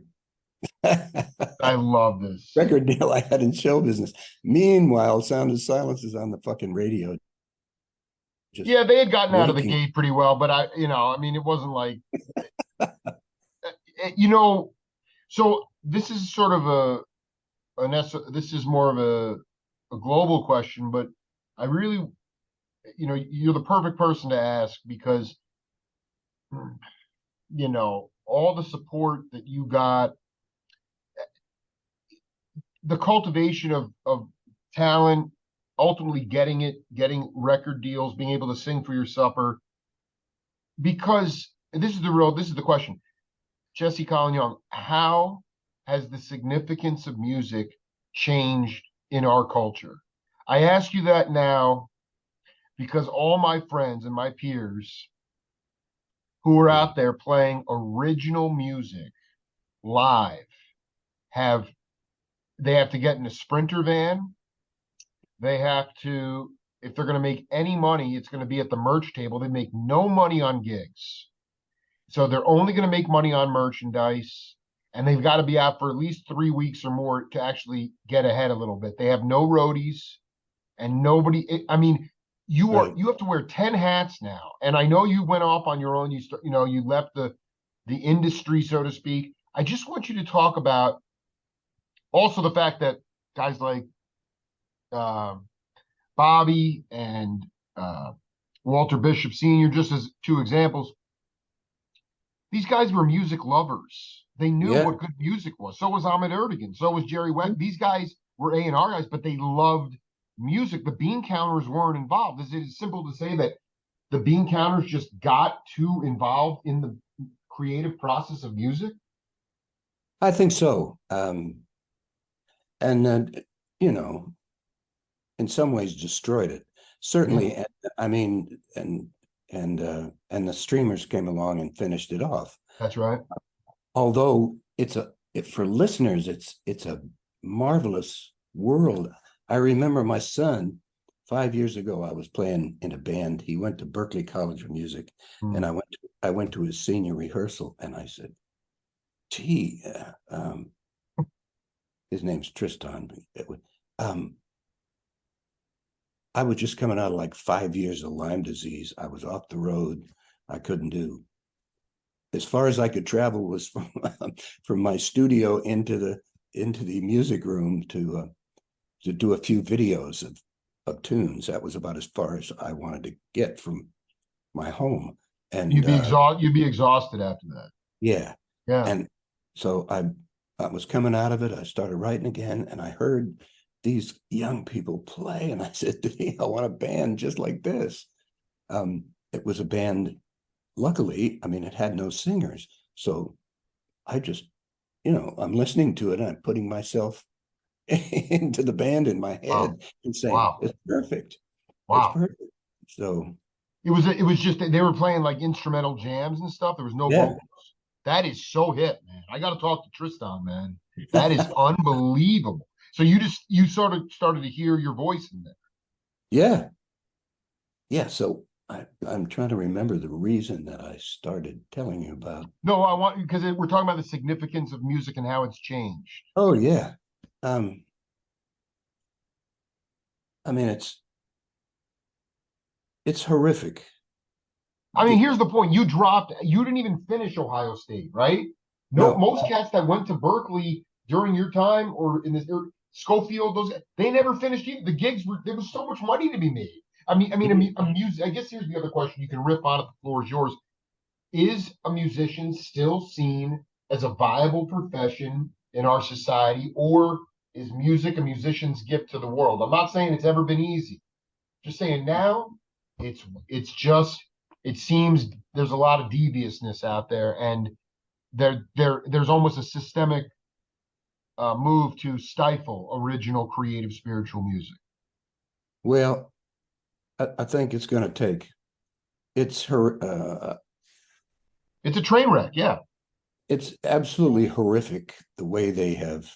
I love this. record deal I had in show business. Meanwhile, Sound of Silence is on the fucking radio. Just Yeah, they had gotten out of the waking. gate pretty well, but I mean, it wasn't like, you know, so this is sort of this is more of a global question, but I really, you're the perfect person to ask because, all the support that you got, the cultivation of talent, ultimately getting record deals, being able to sing for your supper. Because this is the question. Jesse Colin Young, how has the significance of music changed in our culture? I ask you that now because all my friends and my peers who are out there playing original music live have they have to get in a Sprinter van. They have to, if they're going to make any money, it's going to be at the merch table. They make no money on gigs. So they're only going to make money on merchandise, and they've got to be out for at least 3 weeks or more to actually get ahead a little bit. They have no roadies and nobody. I mean, you have to wear 10 hats now. And I know you went off on your own. You left the industry, so to speak. I just want you to talk about also the fact that guys like uh, Bobby and Walter Bishop Sr., just as two examples, these guys were music lovers. They knew Yeah, what good music was. So was Ahmet Ertegun. So was Jerry West. These guys were A&R guys, but they loved music. The bean counters weren't involved. Is it simple to say that the bean counters just got too involved in the creative process of music? I think so. And you know, in some ways destroyed it. Certainly, I mean, and the streamers came along and finished it off. That's right. Although for listeners, it's a marvelous world. I remember my son 5 years ago. I was playing in a band. He went to Berklee College of Music, and I went to his senior rehearsal, and I said, "Gee, his name's Tristan. I was just coming out of like 5 years of Lyme disease. I was off the road. I couldn't do. As far as I could travel was from my studio into the music room to do a few videos of tunes. That was about as far as I wanted to get from my home. And You'd be exhausted after that. yeah, Yeah. and so I was coming out of it. I started writing again, and I heard these young people play, and I said, I want a band just like this. It was a band. Luckily, I mean, it had no singers, so I just, I'm listening to it, and I'm putting myself into the band in my Wow. head and saying, Wow. "It's perfect. It's Wow. perfect." So It was just they were playing like instrumental jams and stuff. There was no yeah, vocals. That is so hip, man. I got to talk to Tristan, man. That is unbelievable. So you sort of started to hear your voice in there. yeah, yeah. So I'm trying to remember the reason that I started telling you about. No, I want because we're talking about the significance of music and how it's changed. Oh yeah. Um, I mean, it's horrific. I mean, here's the point: you didn't even finish Ohio State, right? No, No, most cats that went to Berkeley during your time or in this Schofield, they never finished either. The gigs were there was so much money to be made. A music. I guess here's the other question: you can rip on it. The floor is yours. Is a musician still seen as a viable profession in our society, or is music a musician's gift to the world? I'm not saying it's ever been easy. Just saying now, it's just it seems there's a lot of deviousness out there, and there's almost a systemic move to stifle original, creative, spiritual music. Well, I think it's going to take it's her. It's a train wreck, yeah. It's absolutely horrific the way they have.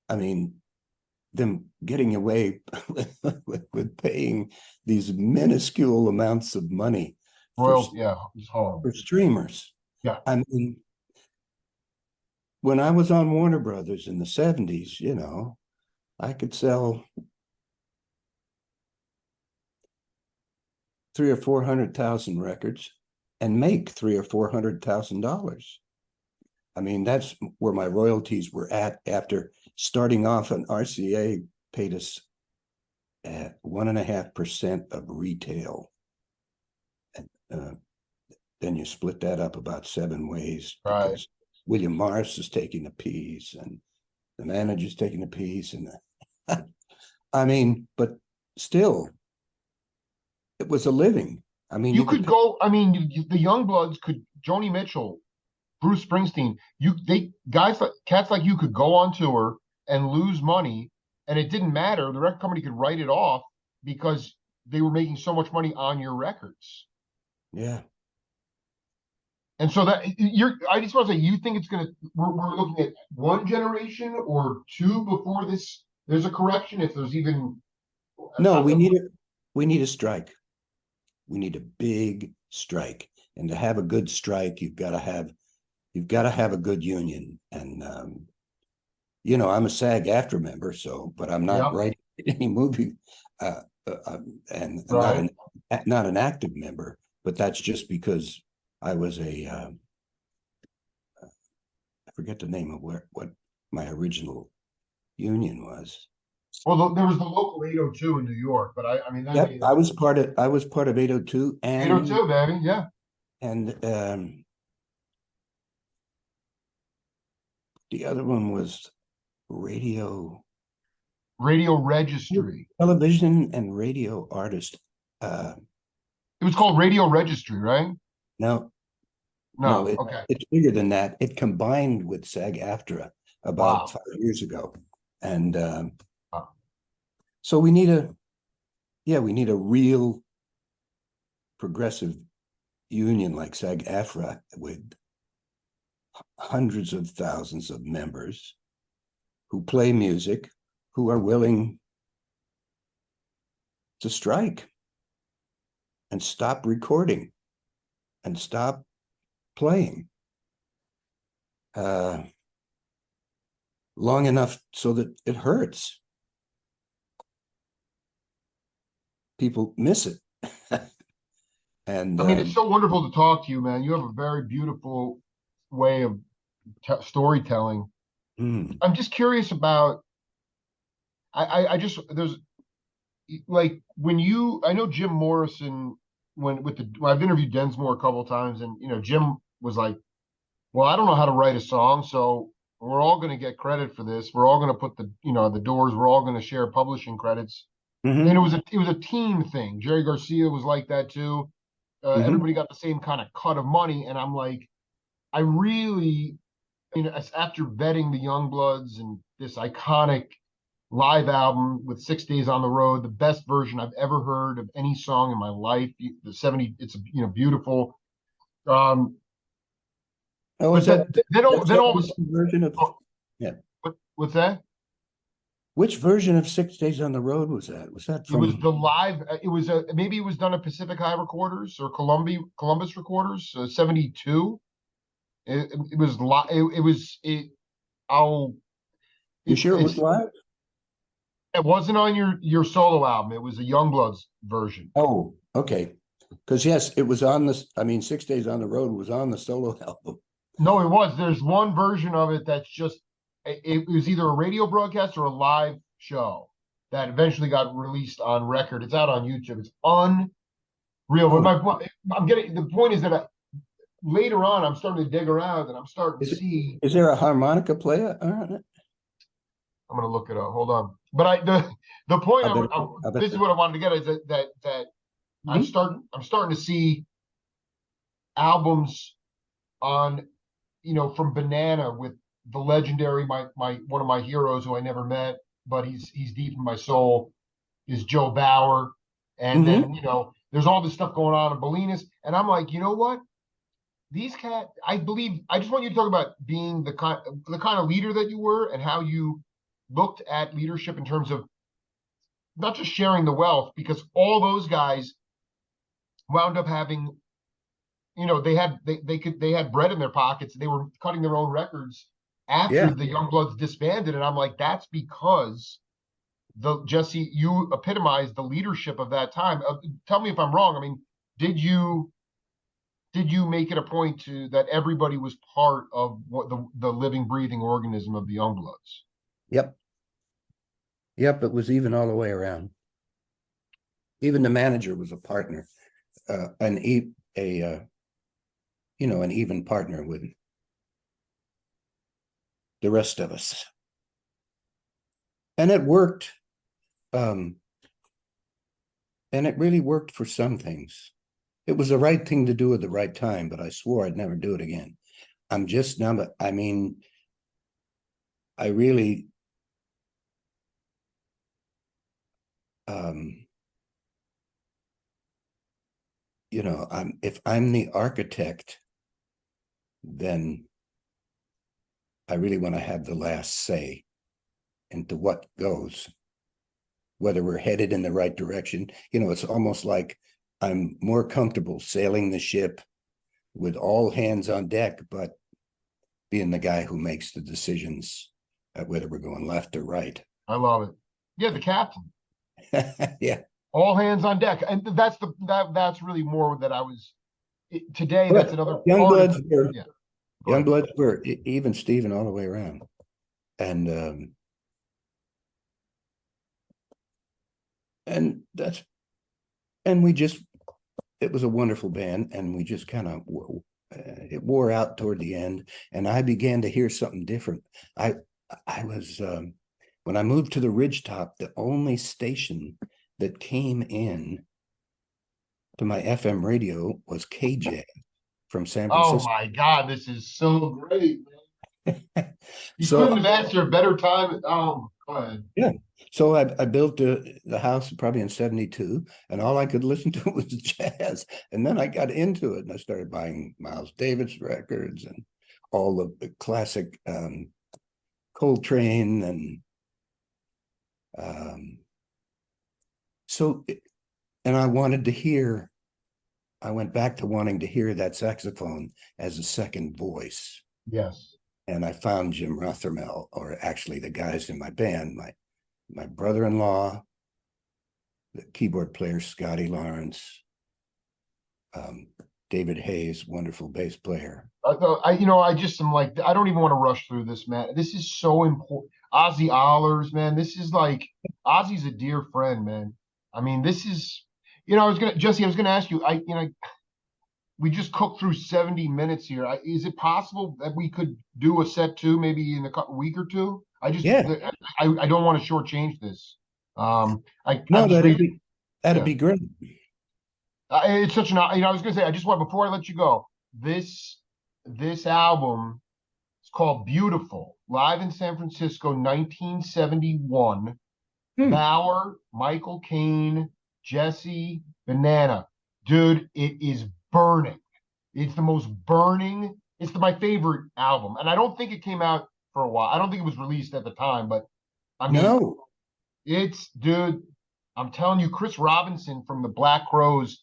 I mean, them getting away with paying these minuscule amounts of money for Royal, yeah, it's horrible. streamers. Yeah, I mean, when I was on Warner Brothers in the 70s, I could sell 300,000 or 400,000 records and make $300,000 or 400,000. I mean, that's where my royalties were at after starting off. An RCA paid us at 1.5% of retail. And then you split that up about 7 ways right. because William Morris is taking a piece and the manager's taking a piece. And I mean, but still, it was a living. I mean, You could go. I mean, the Youngbloods could. Joni Mitchell, Bruce Springsteen. They guys like cats like you could go on tour and lose money, and it didn't matter. The record company could write it off because they were making so much money on your records. yeah. And so that I just want to say, you think it's gonna? We're looking at one generation or two before this. There's a correction, if there's even. No, we need a strike. We need a big strike. And to have a good strike, you've got to have a good union. And I'm a SAG-AFTRA member, but I'm not Yeah, writing any movie, and right. not an active member. But that's just because I was I forget the name of what my original union was. Well, there was the local 802 in New York, but I mean, that Yep, made I was part of 802 802, baby. Yeah. and the other one was radio Radio Registry. television and radio artist. It was called Radio Registry, right? No, no, No. Okay. it's bigger than that. It combined with SAG-AFTRA about Wow. 5 years ago. And Wow. so we need a real progressive union like SAG-AFTRA with hundreds of thousands of members who play music, who are willing to strike and stop recording and stop playing long enough so that it hurts. People miss it. And I mean, it's so wonderful to talk to you, man. You have a very beautiful way of storytelling. I'm just curious about. I just there's like when I know Jim Morrison when I've interviewed Densmore a couple of times, and Jim was like, well, I don't know how to write a song, so we're all going to get credit for this. We're all going to put the Doors. We're all going to share publishing credits. And it was a team thing. Jerry Garcia was like that too. Everybody got the same kind of cut of money, and I'm like, I really, after vetting the Youngbloods and this iconic live album with 6 Days on the Road, the best version I've ever heard of any song in my life. The 70, it's beautiful. Oh, But is that then all of a version of yeah? What's that? Which version of 6 Days on the Road was that? Was that It was from? the live. It was maybe it was done at Pacific High Recorders or Columbus Recorders. 72. It was live. It was it. I'll. You sure it was live? It wasn't on your solo album. It was a Youngbloods version. Oh, okay. Because yes, it was on this. I mean, 6 Days on the Road was on the solo album. No, it was. There's one version of it that's just. It was either a radio broadcast or a live show that eventually got released on record. It's out on YouTube. It's unreal. Oh. But I'm getting the point is that later on, I'm starting to dig around and I'm starting to see. Is there a harmonica player on it? I'm going to look it up. Hold on. But the point. This is what I wanted to get is that Mhm. I'm starting to see albums on, from Banana with the legendary, my one of my heroes who I never met, but he's deep in my soul, is Joe Bauer. And Mhm. then, there's all this stuff going on in Bolinas. And I'm like, you know what? I believe, I just want you to talk about being the kind of leader that you were and how you looked at leadership in terms of not just sharing the wealth, because all those guys wound up having, they had bread in their pockets. They were cutting their own records after Yeah. the Youngbloods disbanded. And I'm like, that's because the Jesse, you epitomized the leadership of that time. Tell me if I'm wrong. I mean, did you did you make it a point to that everybody was part of what the living, breathing organism of the Youngbloods? Yep. Yep. It was even all the way around. Even the manager was a partner, an even partner with the rest of us, and it worked. Um, and it really worked for some things. It was the right thing to do at the right time, but I swore I'd never do it again. I'm just now, I mean, I really, um, if I'm the architect, then I really want to have the last say into what goes, whether we're headed in the right direction. It's almost like I'm more comfortable sailing the ship with all hands on deck, but being the guy who makes the decisions whether we're going left or right. I love it. Yeah, the captain. Yeah. All hands on deck. And that's really more that I was today. That's But another part of Youngbloods it. were Yeah, go ahead. Youngbloods were even Steven all the way around. And and that's and we just it was a wonderful band, and we just kind of it wore out toward the end, and I began to hear something different. I was when I moved to the Ridgetop, the only station that came in to my FM radio was KJ from San Oh Francisco. my God, this is so great, man. You couldn't So have asked for a better time. Oh, go ahead. yeah, so I built the house probably in '72, and all I could listen to was jazz. And then I got into it, and I started buying Miles Davis records and all of the classic Coltrane, and um, so and I wanted to hear. I went back to wanting to hear that saxophone as a second voice, Yes. and I found Jim Rothermel, or actually the guys in my band, my brother-in-law, the keyboard player Scotty Lawrence, um, David Hayes, wonderful bass player. I just am like, I don't even want to rush through this, man. This is so important. Ozzy Allers, man. This is like, Ozzy's a dear friend, man. I mean, this is, Jesse, I was gonna ask you, we just cooked through 70 minutes here. Is it possible that we could do a set two, maybe in a week or two? Yeah, I don't want to shortchange this. I'm no, just reading. that'd Yeah. be great. It's such an, I was gonna say, I just want, before I let you go, this album is called Beautiful, live in San Francisco, 1971. Hmm. Bauer, Michael Caine, Jesse, Banana. Dude, it is burning. It's the most burning. My favorite album. And I don't think it came out for a while. I don't think it was released at the time, but I mean, No, dude, I'm telling you, Chris Robinson from the Black Crowes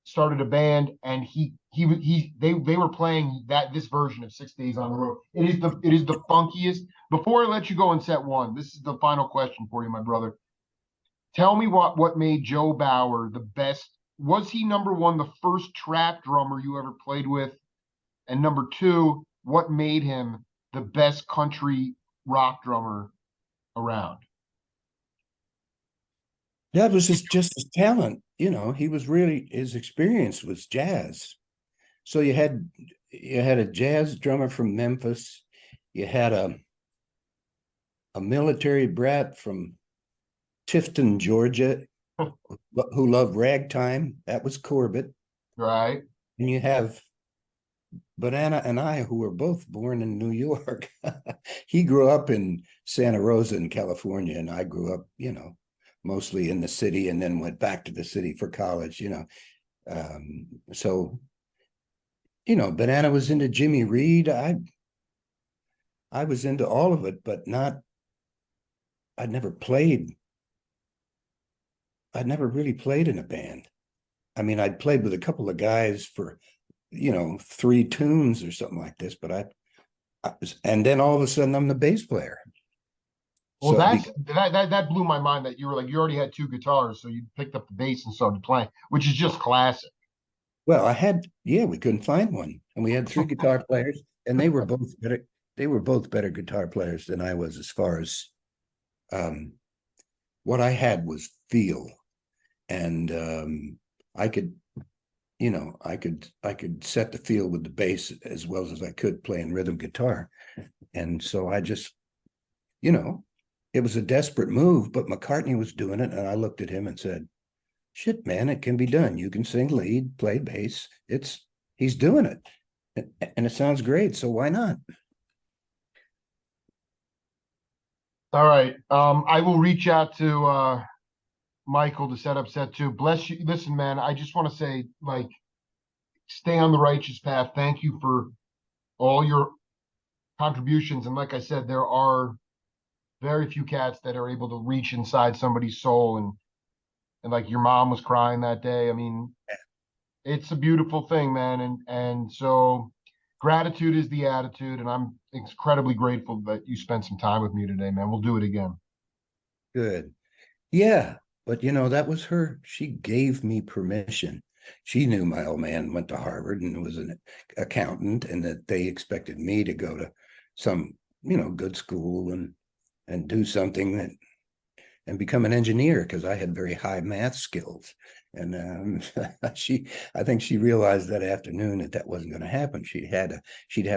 started a band, and they were playing this version of 6 Days on the Road. It is the funkiest. Before I let you go in set one, this is the final question for you, my brother. Tell me what made Joe Bauer the best. Was he number one, the first track drummer you ever played with? And number two, what made him the best country rock drummer around? that was just his talent. He was really, his experience was jazz. So you had a jazz drummer from Memphis. You had a military brat from Tifton, Georgia. who loved ragtime. That was Corbett. Right. And you have Banana and I, who were both born in New York. He grew up in Santa Rosa in California, and I grew up, mostly in the city, and then went back to the city for college. So, Banana was into Jimmy Reed. I was into all of it, but not, I'd never played. I'd never really played in a band. I mean, I'd played with a couple of guys for, 3 tunes or something like this, but and then all of a sudden I'm the bass player. Well, So that blew my mind that you were like you already had two guitars, so you picked up the bass and started playing, which is just classic. well, we couldn't find one. And we had 3 guitar players, and they were both better. They were both better guitar players than I was as far as um, what I had was feel. And I could, I could set the feel with the bass as well as I could playing rhythm guitar. And so I just, you know, it was a desperate move, but McCartney was doing it. And I looked at him and said, shit, man, it can be done. You can sing lead, play bass. He's doing it. And it sounds great. So why not? All right. I will reach out to Michael to set up set two. Bless you. Listen, man, I just want to say, like, stay on the righteous path. Thank you for all your contributions. And like I said, there are very few cats that are able to reach inside somebody's soul and like your mom was crying that day. I mean, it's a beautiful thing, man. And so gratitude is the attitude, and I'm incredibly grateful that you spent some time with me today, man. We'll do it again. Good. Yeah. But that was her. She gave me permission. She knew my old man went to Harvard and was an accountant, and that they expected me to go to some, good school and do something and become an engineer because I had very high math skills. And I think she realized that afternoon that wasn't going to happen. She'd had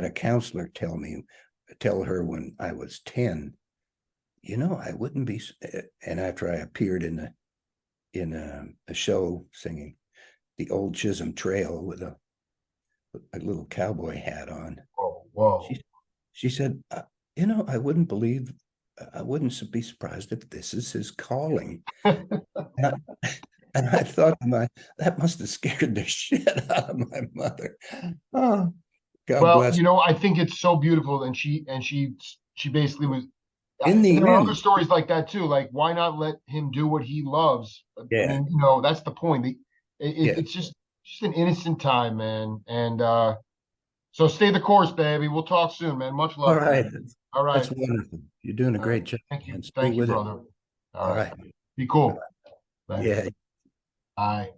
a counselor tell her when I was 10, I wouldn't be. And after I appeared in a show singing the Old Chisholm Trail with a little cowboy hat on, Oh, whoa. she said, I wouldn't be surprised if this is his calling. And I thought that must have scared the shit out of my mother. Oh, God Well, bless. I think it's so beautiful, and she basically was. In the There are other end, stories like that too. Like, why not let him do what he loves? I yeah, mean, that's the point. yeah. It's just an innocent time, man. And so stay the course, baby. We'll talk soon, man. Much All love, man. right. All right. That's wonderful. You're doing a All right. great job, Thank you. man. Stay Thank you, with it. brother. All All right. right. Be cool. Thanks. Yeah. Bye.